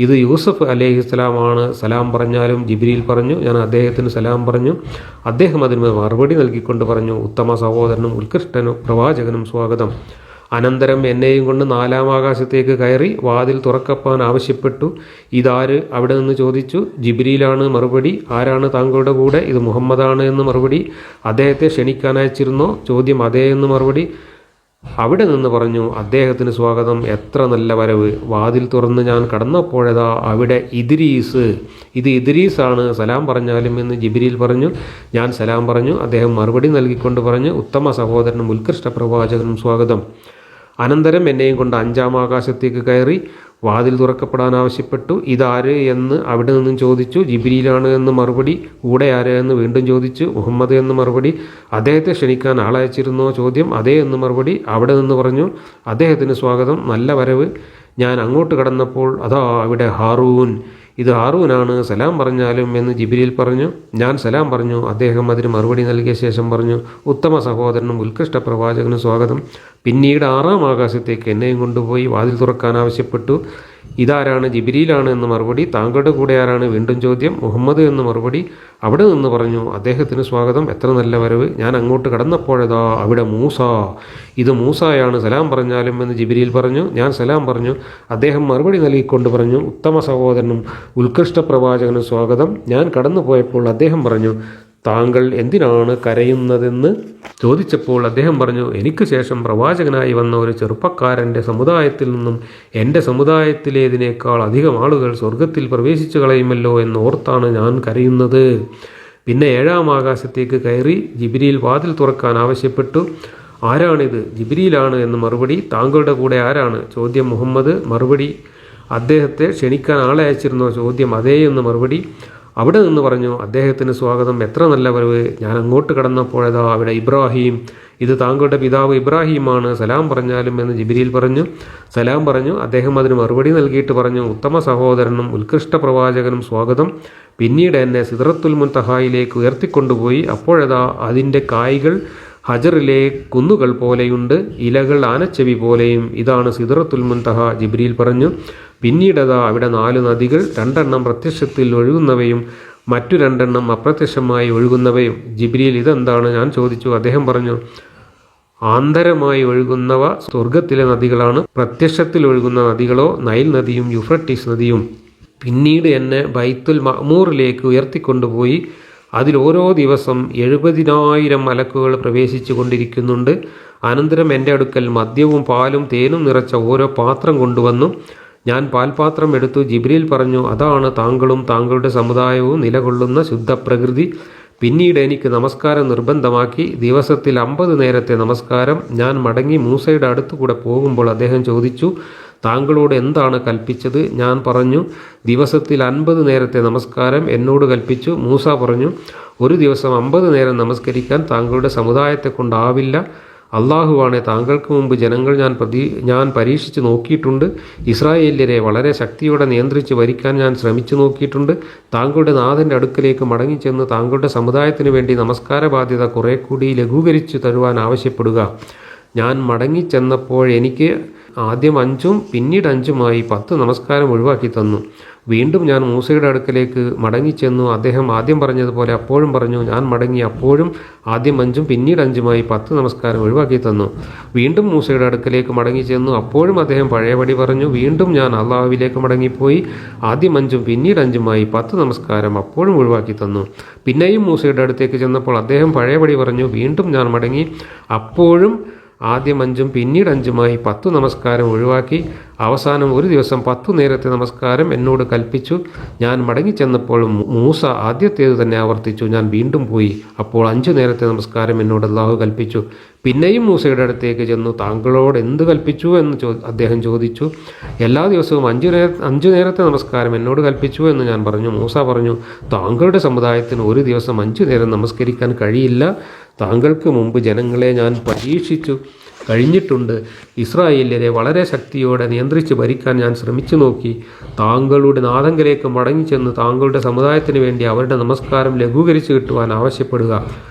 A: ഇത് യൂസുഫ് അലൈഹിസ്സലാമാണ്. സലാം പറഞ്ഞാലും ജിബ്രീൽ പറഞ്ഞു, ഞാൻ അദ്ദേഹത്തിന് സലാം പറഞ്ഞു. അദ്ദേഹം അതിന് മറുപടി നൽകിക്കൊണ്ട് പറഞ്ഞു, ഉത്തമ സഹോദരനും ഉത്കൃഷ്ടനും പ്രവാചകനും സ്വാഗതം. അനന്തരം എന്നെയും കൊണ്ട് 4-ാം ആകാശത്തേക്ക് കയറി വാതിൽ തുറക്കപ്പാൻ ആവശ്യപ്പെട്ടു. ഇതാര് അവിടെ നിന്ന് ചോദിച്ചു. ജിബ്രീലാണ് മറുപടി. ആരാണ് താങ്കളുടെ കൂടെ? ഇത് മുഹമ്മദാണ് എന്ന് മറുപടി. അദ്ദേഹത്തെ ക്ഷണിക്കാൻ അയച്ചിരുന്നോ? ചോദ്യം. അതേ എന്ന് മറുപടി. അവിടെ നിന്ന് പറഞ്ഞു, അദ്ദേഹത്തിന് സ്വാഗതം, എത്ര നല്ല വരവ്. വാതിൽ തുറന്ന് ഞാൻ കടന്നപ്പോഴതാ അവിടെ ഇദ്രീസ്, ഇത് ഇദ്രീസാണ്. സലാം പറഞ്ഞാലും എന്ന് ജിബ്രീൽ പറഞ്ഞു. ഞാൻ സലാം പറഞ്ഞു. അദ്ദേഹം മറുപടി നൽകിക്കൊണ്ട് പറഞ്ഞു, ഉത്തമ സഹോദരനും ഉത്കൃഷ്ട പ്രവാചകനും സ്വാഗതം. അനന്തരം എന്നെയും കൊണ്ട് 5-ാം ആകാശത്തേക്ക് കയറി വാതിൽ തുറക്കപ്പെടാൻ ആവശ്യപ്പെട്ടു. ഇതാര് എന്ന് അവിടെ നിന്നും ചോദിച്ചു. ജിബ്രീലാണ് എന്ന് മറുപടി. കൂടെ ആര് എന്ന് വീണ്ടും ചോദിച്ചു. മുഹമ്മദ് എന്ന് മറുപടി. അദ്ദേഹത്തെ ക്ഷണിക്കാൻ ആളയച്ചിരുന്നോ? ചോദ്യം. അതേ എന്ന് മറുപടി. അവിടെ നിന്ന് പറഞ്ഞു, അദ്ദേഹത്തിന് സ്വാഗതം, നല്ല വരവ്. ഞാൻ അങ്ങോട്ട് കടന്നപ്പോൾ അതാ അവിടെ ഹാറൂൻ, ഇത് ഹാറൂനാണ്. സലാം പറഞ്ഞാലും എന്ന് ജിബ്രീൽ പറഞ്ഞു. ഞാൻ സലാം പറഞ്ഞു. അദ്ദേഹം അതിന് മറുപടി നൽകിയ ശേഷം പറഞ്ഞു, ഉത്തമ സഹോദരനും ഉത്കൃഷ്ട പ്രവാചകനും സ്വാഗതം. പിന്നീട് 6-ാം ആകാശത്തേക്ക് എന്നെയും കൊണ്ടുപോയി വാതിൽ തുറക്കാൻ ആവശ്യപ്പെട്ടു. ഇതാരാണ്? ജിബ്രീലാണ് എന്ന് മറുപടി. താങ്കളുടെ കൂടെ ആരാണ്? വീണ്ടും ചോദ്യം. മുഹമ്മദ് എന്ന് മറുപടി. അവിടെ നിന്ന് പറഞ്ഞു, അദ്ദേഹത്തിന് സ്വാഗതം, എത്ര നല്ല വരവ്. ഞാൻ അങ്ങോട്ട് കടന്നപ്പോഴതാ അവിടെ മൂസ, ഇത് മൂസായാണ്. സലാം പറഞ്ഞാലും എന്ന് ജിബ്രീൽ പറഞ്ഞു. ഞാൻ സലാം പറഞ്ഞു. അദ്ദേഹം മറുപടി നൽകിക്കൊണ്ട് പറഞ്ഞു, ഉത്തമ സഹോദരനും ഉത്കൃഷ്ട പ്രവാചകനും സ്വാഗതം. ഞാൻ കടന്നു പോയപ്പോൾ അദ്ദേഹം പറഞ്ഞു, താങ്കൾ എന്തിനാണ് കരയുന്നതെന്ന് ചോദിച്ചപ്പോൾ അദ്ദേഹം പറഞ്ഞു, എനിക്ക് ശേഷം പ്രവാചകനായി വന്ന ഒരു ചെറുപ്പക്കാരൻ്റെ സമുദായത്തിൽ നിന്നും എൻ്റെ സമുദായത്തിലേതിനേക്കാൾ അധികം ആളുകൾ സ്വർഗത്തിൽ പ്രവേശിച്ചു കളയുമല്ലോ എന്നോർത്താണ് ഞാൻ കരയുന്നത്. പിന്നെ 7-ാം ആകാശത്തേക്ക് കയറി ജിബ്രീൽ വാതിൽ തുറക്കാൻ ആവശ്യപ്പെട്ടു. ആരാണിത്? ജിബ്രീലാണ് എന്ന് മറുപടി. താങ്കളുടെ കൂടെ ആരാണ്? ചോദ്യം. മുഹമ്മദ്. മറുപടി. അദ്ദേഹത്തെ ക്ഷണിക്കാൻ ആളെ അയച്ചിരുന്നോ? ചോദ്യം. അതേ എന്ന് മറുപടി. അവിടെ നിന്ന് പറഞ്ഞു, അദ്ദേഹത്തിന് സ്വാഗതം, എത്ര നല്ല വരവ്. ഞാൻ അങ്ങോട്ട് കടന്നപ്പോഴതാ അവിടെ ഇബ്രാഹിം, ഇത് താങ്കളുടെ പിതാവ് ഇബ്രാഹിമാണ്. സലാം പറഞ്ഞാലും എന്ന് ജിബ്രീൽ പറഞ്ഞു. സലാം പറഞ്ഞു. അദ്ദേഹം അതിന് മറുപടി നൽകിയിട്ട് പറഞ്ഞു, ഉത്തമ സഹോദരനും ഉത്കൃഷ്ട പ്രവാചകനും സ്വാഗതം. പിന്നീട് എന്നെ സിദ്റത്തുൽ മുൻതഹായിലേക്ക് ഉയർത്തിക്കൊണ്ടുപോയി. അപ്പോഴതാ അതിൻ്റെ കായ്കൾ ഹജറിലെ കുന്നുകൾ പോലെയുണ്ട്, ഇലകൾ ആനച്ചെവി പോലെയും. ഇതാണ് സിദ്റത്തുൽ മുൻതഹ. ജിബ്രീൽ പറഞ്ഞു. പിന്നീടതാ അവിടെ 4 നദികൾ, 2 പ്രത്യക്ഷത്തിൽ ഒഴുകുന്നവയും മറ്റു 2 അപ്രത്യക്ഷമായി ഒഴുകുന്നവയും. ജിബ്രീൽ, ഇതെന്താണ്? ഞാൻ ചോദിച്ചു. അദ്ദേഹം പറഞ്ഞു, ആന്തരമായി ഒഴുകുന്നവ സ്വർഗത്തിലെ നദികളാണ്. പ്രത്യക്ഷത്തിൽ ഒഴുകുന്ന നദികളോ നൈൽ നദിയും യൂഫ്രട്ടീസ് നദിയും. പിന്നീട് എന്നെ ബൈത്തുൽ മഅ്മൂറിലേക്ക് ഉയർത്തിക്കൊണ്ടുപോയി. അതിൽ ഓരോ ദിവസം 70,000 മലക്കുകൾ പ്രവേശിച്ചു കൊണ്ടിരിക്കുന്നുണ്ട്. അനന്തരം എൻ്റെ അടുക്കൽ മദ്യവും പാലും തേനും നിറച്ച ഓരോ പാത്രം കൊണ്ടുവന്നു. ഞാൻ പാൽപാത്രം എടുത്തു. ജിബ്രീൽ പറഞ്ഞു, അതാണ് താങ്കളും താങ്കളുടെ സമുദായവും നിലകൊള്ളുന്ന ശുദ്ധപ്രകൃതി. പിന്നീട് എനിക്ക് നമസ്കാരം നിർബന്ധമാക്കി. ദിവസത്തിൽ 50 നേരത്തെ നമസ്കാരം. ഞാൻ മടങ്ങി മൂസയുടെ അടുത്തുകൂടെ പോകുമ്പോൾ അദ്ദേഹം ചോദിച്ചു, താങ്കളോട് എന്താണ് കൽപ്പിച്ചത്? ഞാൻ പറഞ്ഞു, ദിവസത്തിൽ 50 നേരത്തെ നമസ്കാരം എന്നോട് കൽപ്പിച്ചു. മൂസ പറഞ്ഞു, ഒരു ദിവസം 50 നേരം നമസ്കരിക്കാൻ താങ്കളുടെ സമുദായത്തെ കൊണ്ടാവില്ല. അള്ളാഹുവാണെ, താങ്കൾക്ക് മുമ്പ് ജനങ്ങൾ ഞാൻ പരീക്ഷിച്ച് നോക്കിയിട്ടുണ്ട്. ഇസ്രായേല്യരെ വളരെ ശക്തിയോടെ നിയന്ത്രിച്ച് ഭരിക്കാൻ ഞാൻ ശ്രമിച്ചു നോക്കിയിട്ടുണ്ട്. താങ്കളുടെ നാഥൻ്റെ അടുക്കലേക്ക് മടങ്ങിച്ചെന്ന് താങ്കളുടെ സമുദായത്തിന് വേണ്ടി നമസ്കാര ബാധ്യത കുറെ കൂടി ലഘൂകരിച്ചു തരുവാൻ ആവശ്യപ്പെടുക. ഞാൻ മടങ്ങിച്ചെന്നപ്പോൾ എനിക്ക് ആദ്യം 5 പിന്നീട് 5 10 നമസ്കാരം ഒഴിവാക്കി തന്നു. വീണ്ടും ഞാൻ മൂസയുടെ അടുക്കലേക്ക് മടങ്ങിച്ചെന്നു. അദ്ദേഹം ആദ്യം പറഞ്ഞതുപോലെ അപ്പോഴും പറഞ്ഞു. ഞാൻ മടങ്ങി. അപ്പോഴും ആദ്യം 5 പിന്നീട് 5 10 നമസ്കാരം ഒഴിവാക്കി തന്നു. വീണ്ടും മൂസയുടെ അടുക്കലേക്ക് മടങ്ങിച്ചെന്നു. അപ്പോഴും അദ്ദേഹം പഴയപടി പറഞ്ഞു. വീണ്ടും ഞാൻ അള്ളാഹുവിലേക്ക് മടങ്ങിപ്പോയി. ആദ്യം 5 പിന്നീട് 5 10 നമസ്കാരം അപ്പോഴും ഒഴിവാക്കി തന്നു. പിന്നെയും മൂസയുടെ അടുത്തേക്ക് ചെന്നപ്പോൾ അദ്ദേഹം പഴയപടി പറഞ്ഞു. വീണ്ടും ഞാൻ മടങ്ങി. അപ്പോഴും ആദ്യം 5 പിന്നീട് 5 10 നമസ്കാരം ഒഴിവാക്കി. അവസാനം ഒരു ദിവസം 10 നേരത്തെ നമസ്കാരം എന്നോട് കൽപ്പിച്ചു. ഞാൻ മടങ്ങിച്ചെന്നപ്പോൾ മൂസ ആദ്യത്തേത് തന്നെ ആവർത്തിച്ചു. ഞാൻ വീണ്ടും പോയി. അപ്പോൾ 5 നേരത്തെ നമസ്കാരം എന്നോട് അള്ളാഹു കൽപ്പിച്ചു. പിന്നെയും മൂസയുടെ അടുത്തേക്ക് ചെന്നു. താങ്കളോട് എന്ത് കൽപ്പിച്ചു എന്ന് അദ്ദേഹം ചോദിച്ചു. എല്ലാ ദിവസവും 5 നേരത്തെ നമസ്കാരം എന്നോട് കൽപ്പിച്ചു എന്ന് ഞാൻ പറഞ്ഞു. മൂസ പറഞ്ഞു, താങ്കളുടെ സമുദായത്തിന് ഒരു ദിവസം 5 നേരം നമസ്കരിക്കാൻ കഴിയില്ല. താങ്കൾക്ക് മുമ്പ് ജനങ്ങളെ ഞാൻ പരീക്ഷിച്ചു കഴിഞ്ഞിട്ടുണ്ട്. ഇസ്രായേല്യരെ വളരെ ശക്തിയോടെ നിയന്ത്രിച്ച് ഭരിക്കാൻ ഞാൻ ശ്രമിച്ചു നോക്കി. താങ്കളുടെ നാഥങ്കലേക്ക് മടങ്ങിച്ചെന്ന് താങ്കളുടെ സമുദായത്തിന് വേണ്ടി അവരുടെ നമസ്കാരം ലഘൂകരിച്ച് കിട്ടുവാൻ ആവശ്യപ്പെടുക.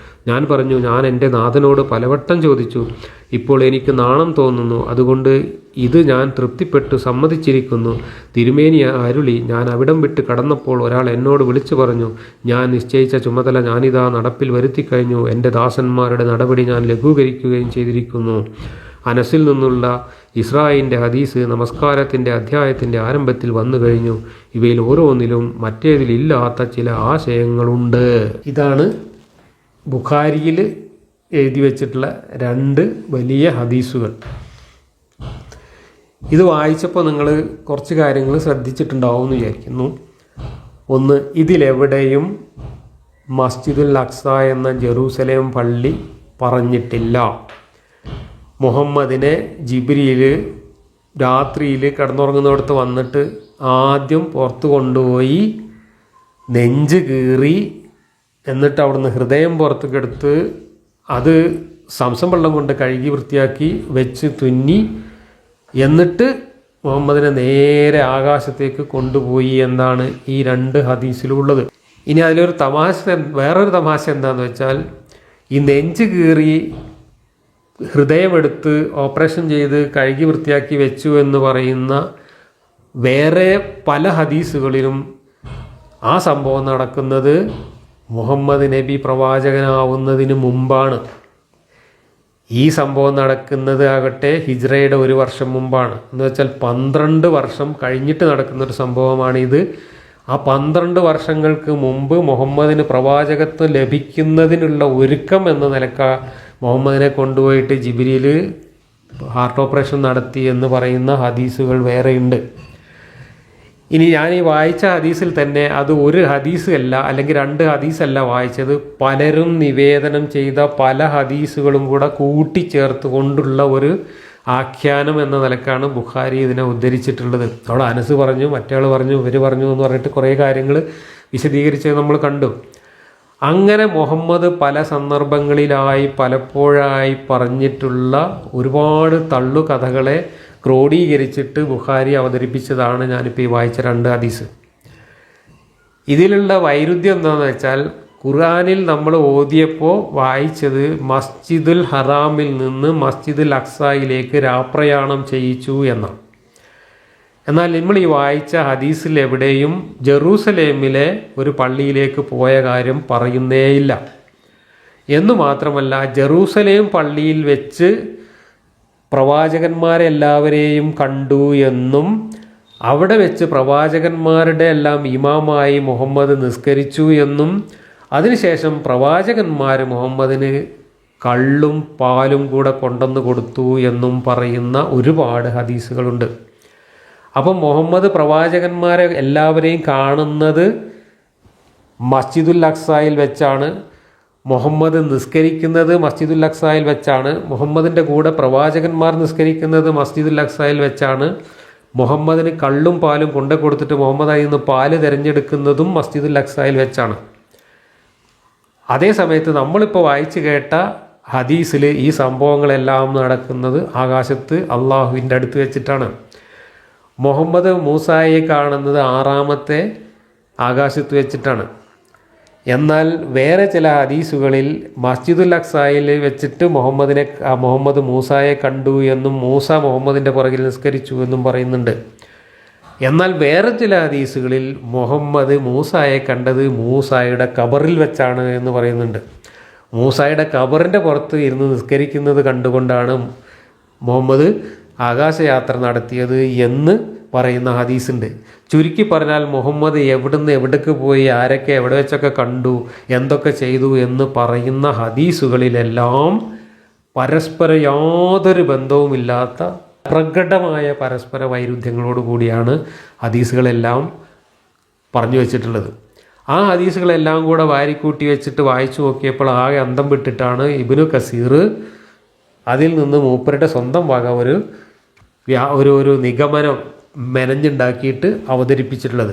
A: ഞാൻ പറഞ്ഞു, ഞാൻ എൻ്റെ നാഥനോട് പലവട്ടം ചോദിച്ചു. ഇപ്പോൾ എനിക്ക് നാണം തോന്നുന്നു. അതുകൊണ്ട് ഇത് ഞാൻ തൃപ്തിപ്പെട്ടു സമ്മതിച്ചിരിക്കുന്നു. തിരുമേനി അരുളി. ഞാൻ അവിടം വിട്ട് കടന്നപ്പോൾ ഒരാൾ എന്നോട് വിളിച്ചു പറഞ്ഞു, ഞാൻ നിശ്ചയിച്ച ചുമതല ഞാനിതാ നടപ്പിൽ വരുത്തിക്കഴിഞ്ഞു. എൻ്റെ ദാസന്മാരുടെ നടപടി ഞാൻ ലഘൂകരിക്കുകയും ചെയ്തിരിക്കുന്നു. അനസിൽ നിന്നുള്ള ഇസ്രായേലിൻ്റെ ഹദീസ് നമസ്കാരത്തിൻ്റെ അധ്യായത്തിൻ്റെ ആരംഭത്തിൽ വന്നു കഴിഞ്ഞു. ഇവയിൽ ഓരോന്നിലും മറ്റേതിലില്ലാത്ത ചില ആശയങ്ങളുണ്ട്. ഇതാണ് ബുഖാരിയിൽ എഴുതി വച്ചിട്ടുള്ള 2 വലിയ ഹദീസുകൾ. ഇത് വായിച്ചപ്പോൾ നിങ്ങൾ കുറച്ച് കാര്യങ്ങൾ ശ്രദ്ധിച്ചിട്ടുണ്ടാവും എന്ന് വിചാരിക്കുന്നു. ഒന്ന്, ഇതിലെവിടെയും മസ്ജിദുൽ അഖ്സ എന്ന ജെറൂസലേം പള്ളി പറഞ്ഞിട്ടില്ല. മുഹമ്മദിനെ ജിബ്രീൽ രാത്രിയിൽ കിടന്നുറങ്ങുന്നിടത്ത് വന്നിട്ട് ആദ്യം പുറത്ത് കൊണ്ടുപോയി നെഞ്ച് കീറി, എന്നിട്ട് അവിടുന്ന് ഹൃദയം പുറത്തേക്കെടുത്ത് അത് സംസം വെള്ളം കൊണ്ട് കഴുകി വൃത്തിയാക്കി വെച്ച് തുന്നി, എന്നിട്ട് മുഹമ്മദിനെ നേരെ ആകാശത്തേക്ക് കൊണ്ടുപോയി എന്നാണ് ഈ 2 ഹദീസിലുള്ളത്. ഇനി അതിലൊരു വേറൊരു തമാശ എന്താണെന്ന് വെച്ചാൽ, ഈ നെഞ്ച് കീറി ഹൃദയമെടുത്ത് ഓപ്പറേഷൻ ചെയ്ത് കഴുകി വൃത്തിയാക്കി വെച്ചു എന്ന് പറയുന്ന വേറെ പല ഹദീസുകളിലും ആ സംഭവം നടക്കുന്നത് മുഹമ്മദ് നബി പ്രവാചകനാവുന്നതിന് മുമ്പാണ്. ഈ സംഭവം നടക്കുന്നത് ആകട്ടെ ഹിജ്റയുടെ 1 വർഷം മുമ്പാണ്. എന്ന് വെച്ചാൽ 12 വർഷം കഴിഞ്ഞിട്ട് നടക്കുന്നൊരു സംഭവമാണിത്. ആ 12 വർഷങ്ങൾക്ക് മുമ്പ് മുഹമ്മദിന് പ്രവാചകത്വം ലഭിക്കുന്നതിനുള്ള ഒരുക്കം എന്ന നിലക്ക് മുഹമ്മദിനെ കൊണ്ടുപോയിട്ട് ജിബ്രീൽ ഹാർട്ട് ഓപ്പറേഷൻ നടത്തി എന്ന് പറയുന്ന ഹദീസുകൾ വേറെയുണ്ട്. ഇനി ഞാൻ ഈ വായിച്ച ഹദീസിൽ തന്നെ അത് ഒരു ഹദീസ് അല്ല, അല്ലെങ്കിൽ 2 ഹദീസല്ല വായിച്ചത്, പലരും നിവേദനം ചെയ്ത പല ഹദീസുകളും കൂടെ കൂട്ടിച്ചേർത്ത് കൊണ്ടുള്ള ഒരു ആഖ്യാനം എന്ന നിലക്കാണ് ബുഖാരി ഇതിനെ ഉദ്ധരിച്ചിട്ടുള്ളത്. അവിടെ അനസ് പറഞ്ഞു, മറ്റയാൾ പറഞ്ഞു, ഇവർ പറഞ്ഞു എന്ന് പറഞ്ഞിട്ട് കുറേ കാര്യങ്ങൾ വിശദീകരിച്ചത് നമ്മൾ കണ്ടു. അങ്ങനെ മുഹമ്മദ് പല സന്ദർഭങ്ങളിലായി പലപ്പോഴായി പറഞ്ഞിട്ടുള്ള ഒരുപാട് തള്ളുകഥകളെ ക്രോഡീകരിച്ചിട്ട് ബുഖാരി അവതരിപ്പിച്ചതാണ് ഞാനിപ്പോൾ ഈ വായിച്ച 2 ഹദീസ്. ഇതിലുള്ള വൈരുദ്ധ്യം എന്താണെന്ന് വെച്ചാൽ, ഖുർആനിൽ നമ്മൾ ഓതിയപ്പോൾ വായിച്ചത് മസ്ജിദുൽ ഹറാമിൽ നിന്ന് മസ്ജിദുൽ അഖ്സയിലേക്ക് രാപ്രയാണം ചെയ്യിച്ചു എന്നാണ്. എന്നാൽ നമ്മൾ ഈ വായിച്ച ഹദീസിൽ എവിടെയും ജെറൂസലേമിലെ ഒരു പള്ളിയിലേക്ക് പോയ കാര്യം പറയുന്നേയില്ല. എന്നു മാത്രമല്ല, ജെറൂസലേം പള്ളിയിൽ വെച്ച് പ്രവാചകന്മാരെ എല്ലാവരെയും കണ്ടു എന്നും അവിടെ വെച്ച് പ്രവാചകന്മാരുടെ എല്ലാം ഇമാമായി മുഹമ്മദ് നിസ്കരിച്ചു എന്നും അതിനുശേഷം പ്രവാചകന്മാർ മുഹമ്മദിന് കള്ളും പാലും കൂടെ കൊണ്ടുവന്ന് കൊടുത്തു എന്നും പറയുന്ന ഒരുപാട് ഹദീസുകളുണ്ട്. അപ്പം മുഹമ്മദ് പ്രവാചകന്മാരെ എല്ലാവരെയും കാണുന്നത് മസ്ജിദുൽ അഖ്സയിൽ വെച്ചാണ്. മുഹമ്മദ് നിസ്കരിക്കുന്നത് മസ്ജിദുൽ അഖ്സയിൽ വെച്ചാണ്. മുഹമ്മദിൻ്റെ കൂടെ പ്രവാചകന്മാർ നിസ്കരിക്കുന്നത് മസ്ജിദുൽ അഖ്സയിൽ വെച്ചാണ്. മുഹമ്മദിന് കള്ളും പാലും കൊണ്ടു കൊടുത്തിട്ട് മുഹമ്മദ് അതിൽ നിന്ന് പാല് തിരഞ്ഞെടുക്കുന്നതും മസ്ജിദുൽ അഖ്സയിൽ വെച്ചാണ്. അതേ സമയത്ത് നമ്മളിപ്പോൾ വായിച്ചു കേട്ട ഹദീസിൽ ഈ സംഭവങ്ങളെല്ലാം നടക്കുന്നത് ആകാശത്ത് അള്ളാഹുവിൻ്റെ അടുത്ത് വെച്ചിട്ടാണ്. മുഹമ്മദ് മൂസായെ കാണുന്നത് 6ാമത്തെ ആകാശത്ത് വെച്ചിട്ടാണ്. എന്നാൽ വേറെ ചില ഹദീസുകളിൽ മസ്ജിദുൽ അഖ്സയിൽ വെച്ചിട്ട് മുഹമ്മദ് മൂസായെ കണ്ടു എന്നും മൂസ മുഹമ്മദിൻ്റെ പുറകിൽ നിസ്കരിച്ചു എന്നും പറയുന്നുണ്ട്. എന്നാൽ വേറെ ചില ഹദീസുകളിൽ മുഹമ്മദ് മൂസായെ കണ്ടത് മൂസായുടെ ഖബറിൽ വെച്ചാണ് എന്ന് പറയുന്നുണ്ട്. മൂസായുടെ ഖബറിൻ്റെ പുറത്ത് ഇരുന്ന് നിസ്കരിക്കുന്നത് കണ്ടുകൊണ്ടാണ് മുഹമ്മദ് ആകാശയാത്ര നടത്തിയത് എന്ന് പറയുന്ന ഹദീസുണ്ട്. ചുരുക്കി പറഞ്ഞാൽ മുഹമ്മദ് എവിടുന്ന് എവിടേക്ക് പോയി, ആരൊക്കെ എവിടെ വെച്ചൊക്കെ കണ്ടു, എന്തൊക്കെ ചെയ്തു എന്ന് പറയുന്ന ഹദീസുകളിലെല്ലാം പരസ്പര യാതൊരു ബന്ധവുമില്ലാത്ത പ്രകടമായ പരസ്പര വൈരുദ്ധ്യങ്ങളോട് കൂടിയാണ് ഹദീസുകളെല്ലാം പറഞ്ഞു വച്ചിട്ടുള്ളത്. ആ ഹദീസുകളെല്ലാം കൂടെ വാരിക്കൂട്ടി വെച്ചിട്ട് വായിച്ചു നോക്കിയപ്പോൾ ആകെ അന്തം വിട്ടിട്ടാണ് ഇബ്നു കസീർ അതിൽ നിന്ന് മൂപ്പരുടെ സ്വന്തം വക ഒരു നിഗമനം മെനഞ്ഞുണ്ടാക്കിയിട്ട് അവതരിപ്പിച്ചിട്ടുള്ളത്.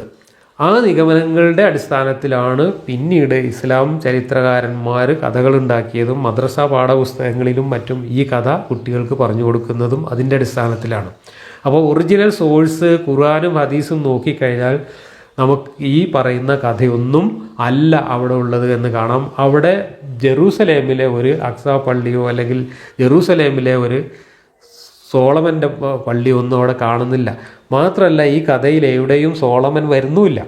A: ആ നിഗമനങ്ങളുടെ അടിസ്ഥാനത്തിലാണ് പിന്നീട് ഇസ്ലാം ചരിത്രകാരന്മാർ കഥകളുണ്ടാക്കിയതും മദ്രസ പാഠപുസ്തകങ്ങളിലും മറ്റും ഈ കഥ കുട്ടികൾക്ക് പറഞ്ഞു കൊടുക്കുന്നതും അതിൻ്റെ അടിസ്ഥാനത്തിലാണ്. അപ്പോൾ ഒറിജിനൽ സോഴ്സ് ഖുർആനും ഹദീസും നോക്കിക്കഴിഞ്ഞാൽ നമുക്ക് ഈ പറയുന്ന കഥയൊന്നും അല്ല അവിടെ ഉള്ളത് എന്ന് കാണാം. അവിടെ ജെറൂസലേമിലെ ഒരു അക്സാ പള്ളിയോ അല്ലെങ്കിൽ ജെറൂസലേമിലെ ഒരു സോളമൻ്റെ പള്ളിയൊന്നും അവിടെ കാണുന്നില്ല. മാത്രമല്ല ഈ കഥയിൽ എവിടെയും സോളമൻ വരുന്നുമില്ല.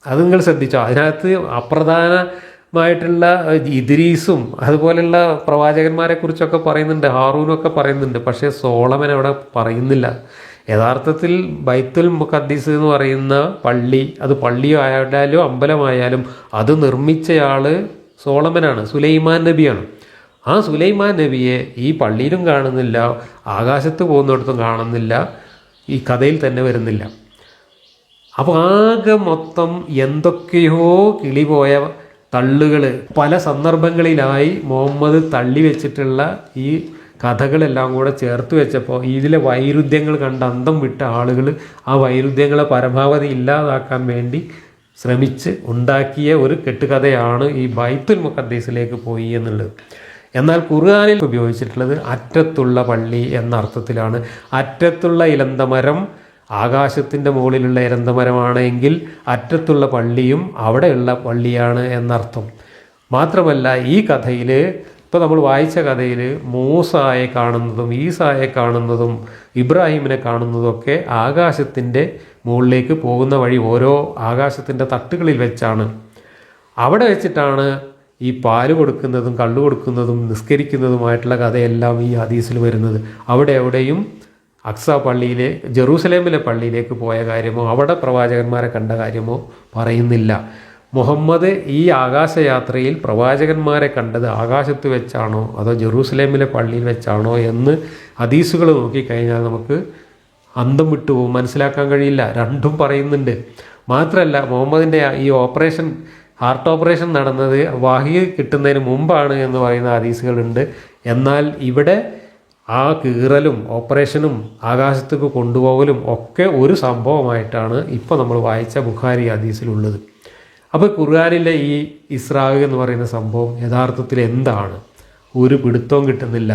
A: അത് നിങ്ങൾ ശ്രദ്ധിച്ചോ? അതിനകത്ത് അപ്രധാനമായിട്ടുള്ള ഇദ്രീസും അതുപോലെയുള്ള പ്രവാചകന്മാരെ കുറിച്ചൊക്കെ പറയുന്നുണ്ട്, ഹാറൂനൊക്കെ പറയുന്നുണ്ട്. പക്ഷേ സോളമൻ അവിടെ പറയുന്നില്ല. യഥാർത്ഥത്തിൽ ബൈത്തുൽ മുഖദ്ദിസ് എന്ന് പറയുന്ന പള്ളി, അത് പള്ളിയായാലും അമ്പലമായാലും അത് നിർമ്മിച്ചയാൾ സോളമനാണ്, സുലൈമാൻ നബിയാണ്. ആ സുലൈമാൻ നബിയെ ഈ പള്ളിയിലും കാണുന്നില്ല, ആകാശത്ത് പോകുന്നിടത്തും കാണുന്നില്ല, ഈ കഥയിൽ തന്നെ വരുന്നില്ല. അപ്പോൾ ആകെ മൊത്തം എന്തൊക്കെയോ കിളിപോയ തള്ളുകൾ പല സന്ദർഭങ്ങളിലായി മുഹമ്മദ് തള്ളി വെച്ചിട്ടുള്ള ഈ കഥകളെല്ലാം കൂടെ ചേർത്ത് വെച്ചപ്പോൾ ഇതിലെ വൈരുദ്ധ്യങ്ങൾ കണ്ട് അന്തം വിട്ട ആളുകൾ ആ വൈരുദ്ധ്യങ്ങളെ പരമാവധി ഇല്ലാതാക്കാൻ വേണ്ടി ശ്രമിച്ച് ഉണ്ടാക്കിയ ഒരു കെട്ടുകഥയാണ് ഈ ബൈത്തുൽ മുഖദ്ദീസിലേക്ക് പോയി എന്നുള്ളത്. എന്നാൽ ഖുർആനിൽ ഉപയോഗിച്ചിട്ടുള്ളത് അറ്റത്തുള്ള പള്ളി എന്ന അർത്ഥത്തിലാണ്. അറ്റത്തുള്ള ഇലന്തമരം ആകാശത്തിൻ്റെ മുകളിലുള്ള ഇലന്തമരമാണെങ്കിൽ അറ്റത്തുള്ള പള്ളിയും അവിടെയുള്ള പള്ളിയാണ് എന്നർത്ഥം. മാത്രമല്ല ഈ കഥയിൽ ഇപ്പോൾ നമ്മൾ വായിച്ച കഥയിൽ മൂസായെ കാണുന്നതും ഈസായെ കാണുന്നതും ഇബ്രാഹിമിനെ കാണുന്നതൊക്കെ ആകാശത്തിൻ്റെ മുകളിലേക്ക് പോകുന്ന വഴി ഓരോ ആകാശത്തിൻ്റെ തട്ടുകളിൽ വെച്ചാണ്. അവിടെ വെച്ചിട്ടാണ് ഈ പാല് കൊടുക്കുന്നതും കള്ളു കൊടുക്കുന്നതും നിസ്കരിക്കുന്നതുമായിട്ടുള്ള കഥയെല്ലാം ഈ ഹദീസിൽ വരുന്നത്. അവിടെ എവിടെയും അക്സ പള്ളിയിലെ ജെറൂസലേമിലെ പള്ളിയിലേക്ക് പോയ കാര്യമോ അവിടെ പ്രവാചകന്മാരെ കണ്ട കാര്യമോ പറയുന്നില്ല. മുഹമ്മദ് ഈ ആകാശയാത്രയിൽ പ്രവാചകന്മാരെ കണ്ടത് ആകാശത്ത് വെച്ചാണോ അതോ ജെറൂസലേമിലെ പള്ളിയിൽ വെച്ചാണോ എന്ന് ഹദീസുകൾ നോക്കിക്കഴിഞ്ഞാൽ നമുക്ക് അന്തം വിട്ടുപോകും, മനസ്സിലാക്കാൻ കഴിയില്ല. രണ്ടും പറയുന്നുണ്ട്. മാത്രമല്ല മുഹമ്മദിൻ്റെ ഈ ഹാർട്ട് ഓപ്പറേഷൻ നടന്നത് വഹി കിട്ടുന്നതിന് മുമ്പാണ് എന്ന് പറയുന്ന ഹദീസുകളുണ്ട്. എന്നാൽ ഇവിടെ ആ കീറലും ഓപ്പറേഷനും ആകാശത്തേക്ക് കൊണ്ടുപോകലും ഒക്കെ ഒരു സംഭവമായിട്ടാണ് ഇപ്പോൾ നമ്മൾ വായിച്ച ബുഖാരി ഹദീസിലുള്ളത്. അപ്പോൾ ഖുർആനിലെ ഈ ഇസ്രാ എന്ന് പറയുന്ന സംഭവം യഥാർത്ഥത്തിൽ എന്താണ്? ഒരു പിടുത്തവും കിട്ടുന്നില്ല.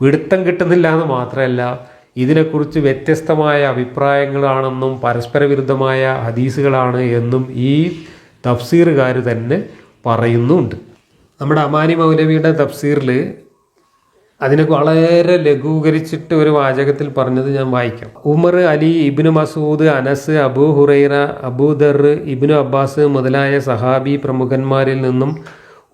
A: പിടുത്തം കിട്ടുന്നില്ല എന്ന് മാത്രമല്ല, ഇതിനെക്കുറിച്ച് വ്യത്യസ്തമായ അഭിപ്രായങ്ങളാണെന്നും പരസ്പര വിരുദ്ധമായ ഹദീസുകളാണ് എന്നും ഈ തഫ്സീറുകാർ തന്നെ പറയുന്നുണ്ട്. നമ്മുടെ അമാനി മൗലവിയുടെ തഫ്സീറിൽ അതിനെ വളരെ ലഘൂകരിച്ചിട്ട് ഒരു വാചകത്തിൽ പറഞ്ഞത് ഞാൻ വായിക്കാം. ഉമർ, അലി, ഇബ്നു മസൂദ്, അനസ്, അബൂ ഹുറൈറ, അബൂദർ, ഇബ്നു അബ്ബാസ് മുതലായ സഹാബി പ്രമുഖന്മാരിൽ നിന്നും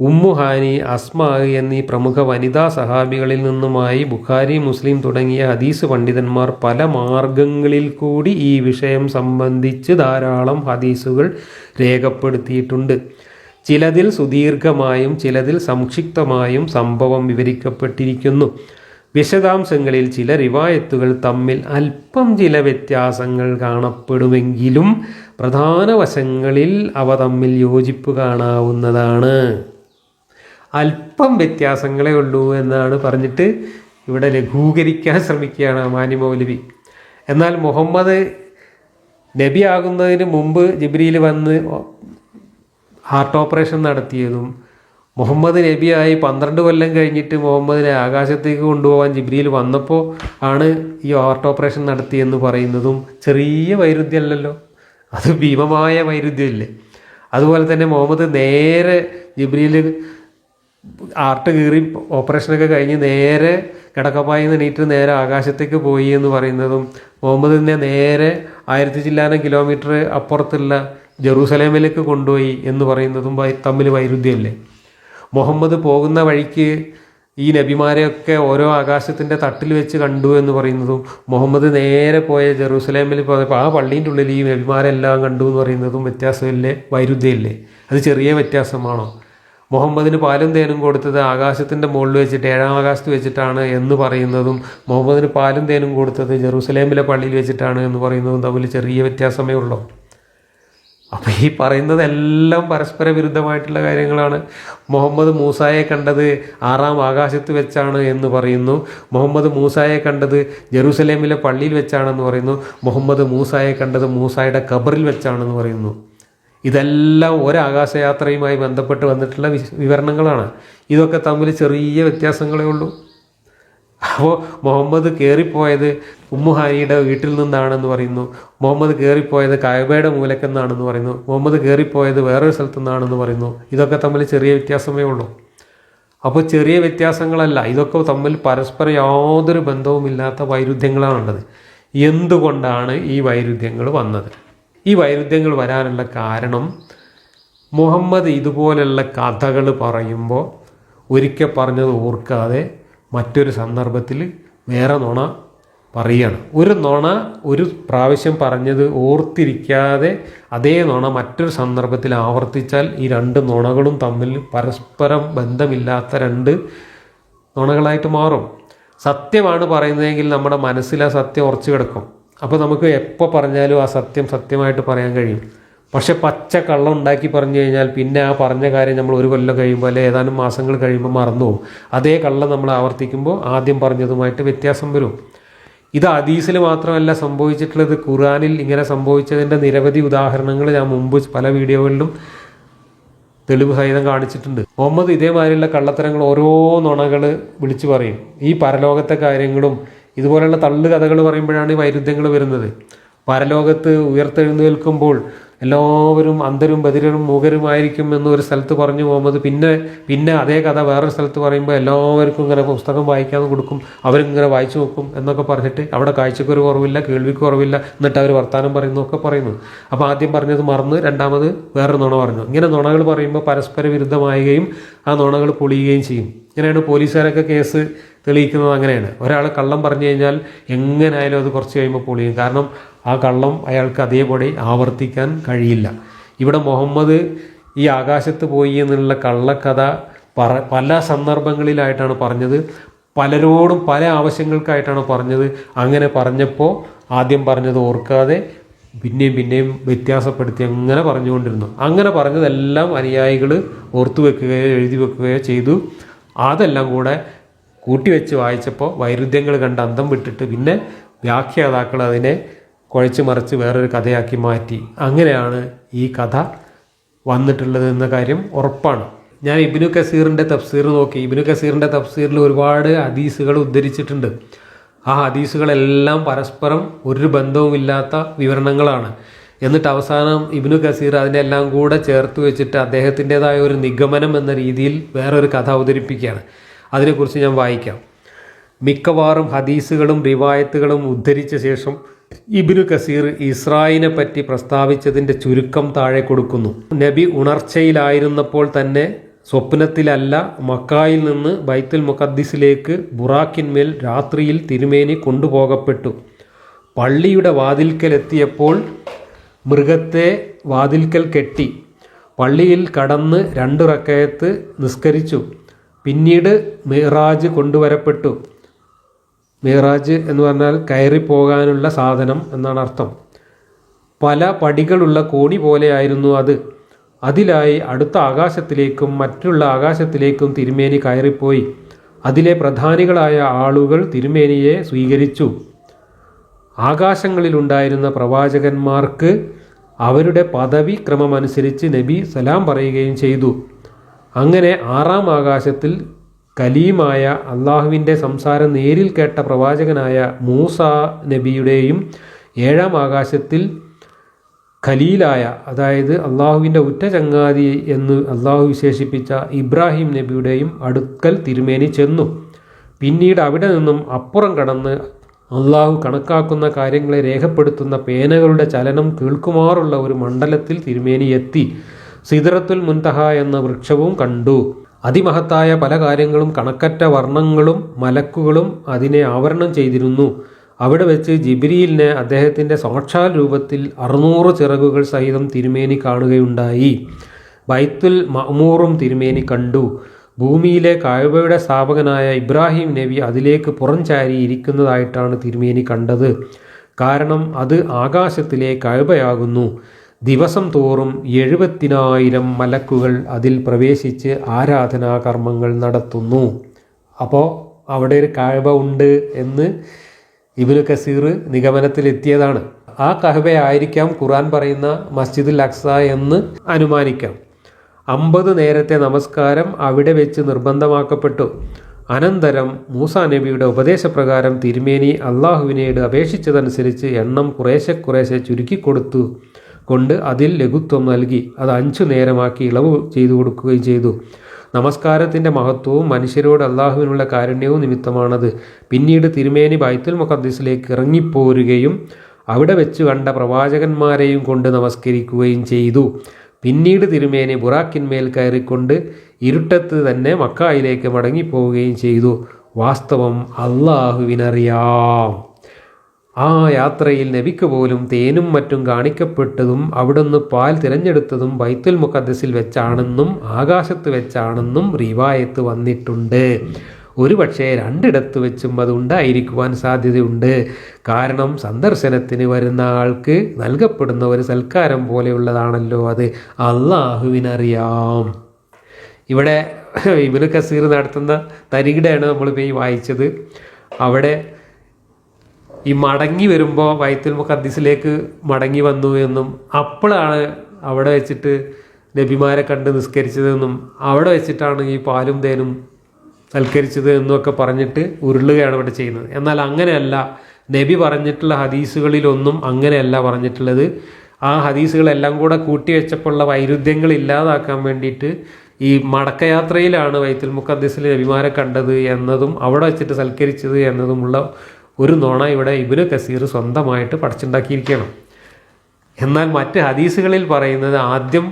A: ഉമ്മു ഹാനി, അസ്മാ എന്നീ പ്രമുഖ വനിതാ സഹാബികളിൽ നിന്നുമായി ബുഖാരി, മുസ്ലിം തുടങ്ങിയ ഹദീസ് പണ്ഡിതന്മാർ പല മാർഗങ്ങളിൽ കൂടി ഈ വിഷയം സംബന്ധിച്ച് ധാരാളം ഹദീസുകൾ രേഖപ്പെടുത്തിയിട്ടുണ്ട്. ചിലതിൽ സുദീർഘമായും ചിലതിൽ സംക്ഷിപ്തമായും സംഭവം വിവരിക്കപ്പെട്ടിരിക്കുന്നു. വിശദാംശങ്ങളിൽ ചില റിവായത്തുകൾ തമ്മിൽ അല്പം ചില വ്യത്യാസങ്ങൾ കാണപ്പെടുമെങ്കിലും പ്രധാന വശങ്ങളിൽ അവ തമ്മിൽ യോജിപ്പ് കാണാവുന്നതാണ്. അല്പം വ്യത്യാസങ്ങളേ ഉള്ളൂ എന്നാണ് പറഞ്ഞിട്ട് ഇവിടെ ലഘൂകരിക്കാൻ ശ്രമിക്കുകയാണ് അമാനി മൗലവി. എന്നാൽ മുഹമ്മദ് നബി ആകുന്നതിന് മുമ്പ് ജിബ്രീൽ വന്ന് ഹാർട്ട് ഓപ്പറേഷൻ നടത്തിയതും മുഹമ്മദ് നബിയായി 12 കൊല്ലം കഴിഞ്ഞിട്ട് മുഹമ്മദിനെ ആകാശത്തേക്ക് കൊണ്ടുപോകാൻ ജിബ്രീൽ വന്നപ്പോൾ ആണ് ഈ ഹാർട്ട് ഓപ്പറേഷൻ നടത്തിയെന്ന് പറയുന്നതും ചെറിയ വൈരുദ്ധ്യമല്ലല്ലോ, അത് ഭീമമായ വൈരുദ്ധ്യമില്ലേ? അതുപോലെ തന്നെ മുഹമ്മദ് നേരെ ജിബ്രീൽ ഹാർട്ട് കീറി ഓപ്പറേഷനൊക്കെ കഴിഞ്ഞ് നേരെ കിടക്കപ്പായി എണീറ്റ് നേരെ ആകാശത്തേക്ക് പോയി എന്ന് പറയുന്നതും മുഹമ്മദിനെ നേരെ 1000 ചില്ലാനം കിലോമീറ്റർ അപ്പുറത്തുള്ള ജെറൂസലേമിലേക്ക് കൊണ്ടുപോയി എന്ന് പറയുന്നതും തമ്മിൽ വൈരുദ്ധ്യമല്ലേ? മുഹമ്മദ് പോകുന്ന വഴിക്ക് ഈ നബിമാരെയൊക്കെ ഓരോ ആകാശത്തിൻ്റെ തട്ടിൽ വെച്ച് കണ്ടു എന്ന് പറയുന്നതും മുഹമ്മദ് നേരെ പോയ ജെറൂസലേമിൽ പോയപ്പോൾ ആ പള്ളീൻ്റെ ഉള്ളിൽ ഈ നബിമാരെല്ലാം കണ്ടു എന്ന് പറയുന്നതും വ്യത്യാസമില്ലേ, വൈരുദ്ധ്യമില്ലേ? അത് ചെറിയ വ്യത്യാസമാണോ? മുഹമ്മദിന് പാലും തേനും കൊടുത്തത് ആകാശത്തിൻ്റെ മുകളിൽ വെച്ചിട്ട് 7-ാം ആകാശത്ത് വെച്ചിട്ടാണ് എന്ന് പറയുന്നതും മുഹമ്മദിന് പാലും തേനും കൊടുത്തത് ജെറൂസലേമിലെ പള്ളിയിൽ വെച്ചിട്ടാണ് എന്ന് പറയുന്നതും തമ്മിൽ ചെറിയ വ്യത്യാസമേ ഉള്ളൂ. അപ്പോൾ ഈ പറയുന്നതെല്ലാം പരസ്പര വിരുദ്ധമായിട്ടുള്ള കാര്യങ്ങളാണ്. മുഹമ്മദ് മൂസായെ കണ്ടത് 6-ാം ആകാശത്ത് വെച്ചാണ് എന്ന് പറയുന്നു. മുഹമ്മദ് മൂസായെ കണ്ടത് ജെറൂസലേമിലെ പള്ളിയിൽ വെച്ചാണെന്ന് പറയുന്നു. മുഹമ്മദ് മൂസായെ കണ്ടത് മൂസായുടെ ഖബറിൽ വെച്ചാണെന്ന് പറയുന്നു. ഇതെല്ലാം ഒരാകാശയാത്രയുമായി ബന്ധപ്പെട്ട് വന്നിട്ടുള്ള വിവരണങ്ങളാണ്. ഇതൊക്കെ തമ്മിൽ ചെറിയ വ്യത്യാസങ്ങളേ ഉള്ളൂ. അപ്പോൾ മുഹമ്മദ് കയറിപ്പോയത് ഉമ്മുഹാനിയുടെ വീട്ടിൽ നിന്നാണെന്ന് പറയുന്നു. മുഹമ്മദ് കയറിപ്പോയത് കഅബയുടെ മൂലക്കെന്നാണെന്ന് പറയുന്നു. മുഹമ്മദ് കയറിപ്പോയത് വേറൊരു സ്ഥലത്തു നിന്നാണെന്ന് പറയുന്നു. ഇതൊക്കെ തമ്മിൽ ചെറിയ വ്യത്യാസമേ ഉള്ളൂ. അപ്പോൾ ചെറിയ വ്യത്യാസങ്ങളല്ല, ഇതൊക്കെ തമ്മിൽ പരസ്പരം യാതൊരു ബന്ധവുമില്ലാത്ത വൈരുദ്ധ്യങ്ങളാണുള്ളത്. എന്തുകൊണ്ടാണ് ഈ വൈരുദ്ധ്യങ്ങൾ വന്നത്? ഈ വൈരുദ്ധ്യങ്ങൾ വരാനുള്ള കാരണം മുഹമ്മദ് ഇതുപോലുള്ള കഥകൾ പറയുമ്പോൾ ഒരിക്കൽ പറഞ്ഞത് ഓർക്കാതെ മറ്റൊരു സന്ദർഭത്തിൽ വേറെ നുണ പറയുകയാണ്. ഒരു നുണ ഒരു പ്രാവശ്യം പറഞ്ഞത് ഓർത്തിരിക്കാതെ അതേ നുണ മറ്റൊരു സന്ദർഭത്തിൽ ആവർത്തിച്ചാൽ ഈ രണ്ട് നുണകളും തമ്മിൽ പരസ്പരം ബന്ധമില്ലാത്ത രണ്ട് നുണകളായിട്ട് മാറും. സത്യമാണ് പറയുന്നതെങ്കിൽ നമ്മുടെ മനസ്സിൽ ആ സത്യം ഉറച്ചു കിടക്കും. അപ്പോൾ നമുക്ക് എപ്പോൾ പറഞ്ഞാലും ആ സത്യം സത്യമായിട്ട് പറയാൻ കഴിയും. പക്ഷെ പച്ച കള്ളം ഉണ്ടാക്കി പറഞ്ഞു കഴിഞ്ഞാൽ പിന്നെ ആ പറഞ്ഞ കാര്യം നമ്മൾ ഒരു കൊല്ലം കഴിയുമ്പോൾ അല്ലെങ്കിൽ ഏതാനും മാസങ്ങൾ കഴിയുമ്പോൾ മറന്നു പോകും. അതേ കള്ളം നമ്മൾ ആവർത്തിക്കുമ്പോൾ ആദ്യം പറഞ്ഞതുമായിട്ട് വ്യത്യാസം വരും. ഇത് ഹദീസിൽ മാത്രമല്ല സംഭവിച്ചിട്ടുള്ളത്, ഖുർആനിൽ ഇങ്ങനെ സംഭവിച്ചതിൻ്റെ നിരവധി ഉദാഹരണങ്ങൾ ഞാൻ മുമ്പ് പല വീഡിയോകളിലും തെളിവ് സഹിതം കാണിച്ചിട്ടുണ്ട്. മുഹമ്മദ് ഇതേമാതിരിയുള്ള കള്ളത്തരങ്ങൾ ഓരോ നുണകൾ വിളിച്ചു പറയും. ഈ പരലോകത്തെ കാര്യങ്ങളും ഇതുപോലെയുള്ള തള്ളു കഥകൾ പറയുമ്പോഴാണ് ഈ വൈരുദ്ധ്യങ്ങൾ വരുന്നത്. പരലോകത്ത് ഉയർത്തെഴുന്നേൽക്കുമ്പോൾ എല്ലാവരും അന്ധരും ബധിരരും മൂകരുമായിരിക്കും എന്നൊരു സ്ഥലത്ത് പറഞ്ഞു മുഹമ്മദ്. പിന്നെ അതേ കഥ വേറൊരു സ്ഥലത്ത് പറയുമ്പോൾ എല്ലാവർക്കും ഇങ്ങനെ പുസ്തകം വായിക്കാൻ കൊടുക്കും, അവരിങ്ങനെ വായിച്ചു നോക്കും എന്നൊക്കെ പറഞ്ഞിട്ട് അവിടെ കാഴ്ചക്കൊരു കുറവില്ല, കേൾവിക്ക് കുറവില്ല, എന്നിട്ട് അവർ വർത്തമാനം പറയുന്നതൊക്കെ പറയുന്നു. അപ്പോൾ ആദ്യം പറഞ്ഞത് മറന്ന് രണ്ടാമത് വേറൊരു നുണ പറഞ്ഞു. ഇങ്ങനെ നുണകൾ പറയുമ്പോൾ പരസ്പര വിരുദ്ധമാവുകയും ആ നുണകൾ പൊളിയുകയും ചെയ്യും. ഇങ്ങനെയാണ് പോലീസുകാരൊക്കെ കേസ് തെളിയിക്കുന്നത്. അങ്ങനെയാണ്. ഒരാൾ കള്ളം പറഞ്ഞു കഴിഞ്ഞാൽ എങ്ങനെയായാലും അത് കുറച്ച് കഴിയുമ്പോൾ പൊളിയും. കാരണം ആ കള്ളം അയാൾക്ക് അതേപടി ആവർത്തിക്കാൻ കഴിയില്ല. ഇവിടെ മുഹമ്മദ് ഈ ആകാശത്ത് പോയി എന്നുള്ള കള്ളക്കഥ പല സന്ദർഭങ്ങളിലായിട്ടാണ് പറഞ്ഞത്. പലരോടും പല ആവശ്യങ്ങൾക്കായിട്ടാണ് പറഞ്ഞത്. അങ്ങനെ പറഞ്ഞപ്പോൾ ആദ്യം പറഞ്ഞത് ഓർക്കാതെ പിന്നെയും വ്യത്യാസപ്പെടുത്തി അങ്ങനെ പറഞ്ഞുകൊണ്ടിരുന്നു. അങ്ങനെ പറഞ്ഞതെല്ലാം അനുയായികൾ ഓർത്തു വെക്കുകയോ എഴുതി വെക്കുകയോ ചെയ്തു. അതെല്ലാം കൂടെ കൂട്ടിവെച്ച് വായിച്ചപ്പോൾ വൈരുദ്ധ്യങ്ങൾ കണ്ട് അന്തം വിട്ടിട്ട് പിന്നെ വ്യാഖ്യാതാക്കൾ അതിനെ കുഴച്ച് മറിച്ച് വേറൊരു കഥയാക്കി മാറ്റി. അങ്ങനെയാണ് ഈ കഥ വന്നിട്ടുള്ളത് എന്ന കാര്യം ഉറപ്പാണ്. ഞാൻ ഇബ്നു കസീറിൻ്റെ തഫ്സീർ നോക്കി. ഇബ്നു കസീറിൻ്റെ തഫ്സീറിൽ ഒരുപാട് ഹദീസുകൾ ഉദ്ധരിച്ചിട്ടുണ്ട്. ആ ഹദീസുകളെല്ലാം പരസ്പരം ഒരു ബന്ധവുമില്ലാത്ത വിവരണങ്ങളാണ്. എന്നിട്ട് അവസാനം ഇബ്നു കസീർ അതിനെല്ലാം കൂടെ ചേർത്ത് വെച്ചിട്ട് അദ്ദേഹത്തിൻ്റെതായ ഒരു നിഗമനം എന്ന രീതിയിൽ വേറൊരു കഥ അവതരിപ്പിക്കുകയാണ്. അതിനെക്കുറിച്ച് ഞാൻ വായിക്കാം. മിക്കവാറും ഹദീസുകളും റിവായത്തുകളും ഉദ്ധരിച്ച ശേഷം ഇബ്നു കസീർ ഇസ്രായിനെ പറ്റി പ്രസ്താവിച്ചതിൻ്റെ ചുരുക്കം താഴെ കൊടുക്കുന്നു. നബി ഉണർച്ചയിലായിരുന്നപ്പോൾ തന്നെ സ്വപ്നത്തിലല്ല മക്കായിൽ നിന്ന് ബൈത്തുൽ മുഖദ്ദിസിലേക്ക് ബുറാക്കിന്മേൽ രാത്രിയിൽ തിരുമേനി കൊണ്ടുപോകപ്പെട്ടു. പള്ളിയുടെ വാതിൽക്കലെത്തിയപ്പോൾ മൃഗത്തെ വാതിൽക്കൽ കെട്ടി പള്ളിയിൽ കടന്ന് 2 റക്അത്ത് നിസ്കരിച്ചു. പിന്നീട് മിഅ്റാജ് കൊണ്ടുവരപ്പെട്ടു. മിഅ്റാജ് എന്ന് പറഞ്ഞാൽ കയറിപ്പോകാനുള്ള സാധനം എന്നാണ് അർത്ഥം. പല പടികളുള്ള കോണി പോലെയായിരുന്നു അത്. അതിലായി അടുത്ത ആകാശത്തിലേക്കും മറ്റുള്ള ആകാശത്തിലേക്കും തിരുമേനി കയറിപ്പോയി. അതിലെ പ്രധാനികളായ ആളുകൾ തിരുമേനിയെ സ്വീകരിച്ചു. ആകാശങ്ങളിലുണ്ടായിരുന്ന പ്രവാചകന്മാർക്ക് അവരുടെ പദവി ക്രമമനുസരിച്ച് നബി സലാം പറയുകയും ചെയ്തു. അങ്ങനെ 6-ാം ആകാശത്തിൽ കലീമായ അള്ളാഹുവിൻ്റെ സംസാരം നേരിൽ കേട്ട പ്രവാചകനായ മൂസ നബിയുടെയും 7-ാം ആകാശത്തിൽ ഖലീലായ, അതായത് അള്ളാഹുവിൻ്റെ ഉറ്റ ചങ്ങാതി എന്ന് അള്ളാഹു വിശേഷിപ്പിച്ച ഇബ്രാഹിം നബിയുടെയും അടുക്കൽ തിരുമേനി ചെന്നു. പിന്നീട് അവിടെ നിന്നും അപ്പുറം കടന്ന് അള്ളാഹു കണക്കാക്കുന്ന കാര്യങ്ങളെ രേഖപ്പെടുത്തുന്ന പേനകളുടെ ചലനം കേൾക്കുമാറുള്ള ഒരു മണ്ഡലത്തിൽ തിരുമേനി എത്തി. സിദ്റത്തുൽ മുൻതഹ എന്ന വൃക്ഷവും കണ്ടു. അതിമഹത്തായ പല കാര്യങ്ങളും കണക്കറ്റ വർണ്ണങ്ങളും മലക്കുകളും അതിനെ ആവരണം ചെയ്തിരുന്നു. അവിടെ വെച്ച് ജിബ്രീലിനെ അദ്ദേഹത്തിൻ്റെ സാക്ഷാൽ രൂപത്തിൽ 600 ചിറകുകൾ സഹിതം തിരുമേനി കാണുകയുണ്ടായി. ബൈത്തുൽ മഅ്മൂറും തിരുമേനി കണ്ടു. ഭൂമിയിലെ കഅബയുടെ സ്ഥാപകനായ ഇബ്രാഹിം നബി അതിലേക്ക് പുറംചാരി ഇരിക്കുന്നതായിട്ടാണ് തിരുമേനി കണ്ടത്. കാരണം അത് ആകാശത്തിലെ കഅബയാകുന്നു. ദിവസം തോറും 70,000 മലക്കുകൾ അതിൽ പ്രവേശിച്ച് ആരാധനാകർമ്മങ്ങൾ നടത്തുന്നു. അപ്പോൾ അവിടെ ഒരു കഅബ ഉണ്ട് എന്ന് ഇബ്നു കസീർ നിഗമനത്തിലെത്തിയതാണ്. ആ കഅബയായിരിക്കാം ഖുർആൻ പറയുന്ന മസ്ജിദുൽ അഖ്സ എന്ന് അനുമാനിക്കാം. 50 നേരത്തെ നമസ്കാരം അവിടെ വെച്ച് നിർബന്ധമാക്കപ്പെട്ടു. അനന്തരം മൂസാ നബിയുടെ ഉപദേശപ്രകാരം തിരുമേനി അള്ളാഹുവിനോട് അപേക്ഷിച്ചതനുസരിച്ച് എണ്ണം കുറേശ്ശെ ചുരുക്കിക്കൊടുത്തു കൊണ്ട് അതിൽ ലഘുത്വം നൽകി. അത് 5 നേരമാക്കി ഇളവ് ചെയ്തു കൊടുക്കുകയും ചെയ്തു. നമസ്കാരത്തിൻ്റെ മഹത്വവും മനുഷ്യരോട് അള്ളാഹുവിനുള്ള കാരുണ്യവും നിമിത്തമാണത്. പിന്നീട് തിരുമേനി ബൈത്തുൽ മുഖദ്ദിസിലേക്ക് ഇറങ്ങിപ്പോരുകയും അവിടെ വെച്ച് കണ്ട പ്രവാചകന്മാരെയും കൊണ്ട് നമസ്കരിക്കുകയും ചെയ്തു. പിന്നീട് തിരുമേനി ബുറാക്കിന്മേൽ കയറിക്കൊണ്ട് ഇരുട്ടത്ത് തന്നെ മക്കായിലേക്ക് മടങ്ങിപ്പോവുകയും ചെയ്തു. വാസ്തവം അള്ളാഹുവിനറിയാം. ആ യാത്രയിൽ നബിക്ക് പോലും തേനും മറ്റും കാണിക്കപ്പെട്ടതും അവിടുന്ന് പാൽ തിരഞ്ഞെടുത്തതും ബൈത്തുൽ മുഖദ്ദസിൽ വെച്ചാണെന്നും ആകാശത്ത് വെച്ചാണെന്നും റിവായത്ത് വന്നിട്ടുണ്ട്. ഒരു പക്ഷേ 2 ഇടത്ത് വെച്ചും അതുണ്ടായിരിക്കുവാൻ സാധ്യതയുണ്ട്. കാരണം സന്ദർശനത്തിന് വരുന്ന ആൾക്ക് നൽകപ്പെടുന്ന ഒരു സൽക്കാരം പോലെയുള്ളതാണല്ലോ അത്. അള്ളാഹുവിനറിയാം. ഇവിടെ ഇബ്നു കസീർ നടത്തുന്ന തരികിടയാണ് നമ്മളിപ്പോൾ ഈ വായിച്ചത്. അവിടെ ഈ മടങ്ങി വരുമ്പോൾ ബൈത്തുൽ മുഖദ്ദിസിലേക്ക് മടങ്ങി വന്നു എന്നും അപ്പോഴാണ് അവിടെ വെച്ചിട്ട് നബിമാരെ കണ്ട് നിസ്കരിച്ചതെന്നും അവിടെ വെച്ചിട്ടാണ് ഈ പാലും തേനും സൽക്കരിച്ചത് എന്നൊക്കെ പറഞ്ഞിട്ട് ഉരുളുകയാണ് ഇവിടെ ചെയ്യുന്നത്. എന്നാൽ അങ്ങനെയല്ല. നബി പറഞ്ഞിട്ടുള്ള ഹദീസുകളിലൊന്നും അങ്ങനെയല്ല പറഞ്ഞിട്ടുള്ളത്. ആ ഹദീസുകളെല്ലാം കൂടെ കൂട്ടിവെച്ചപ്പോഴുള്ള വൈരുദ്ധ്യങ്ങൾ ഇല്ലാതാക്കാൻ വേണ്ടിയിട്ട് ഈ മടക്കയാത്രയിലാണ് ബൈത്തുൽ മുഖദ്ദിസിൽ നബിമാരെ കണ്ടത് എന്നതും അവിടെ വെച്ചിട്ട് സൽക്കരിച്ചത് എന്നതുമുള്ള ഒരു നുണ ഇവിടെ ഇബ്നു കസീർ സ്വന്തമായിട്ട് പഠിച്ചുണ്ടാക്കിയിരിക്കണം. എന്നാൽ മറ്റ് ഹദീസുകളിൽ പറയുന്നത് ആദ്യം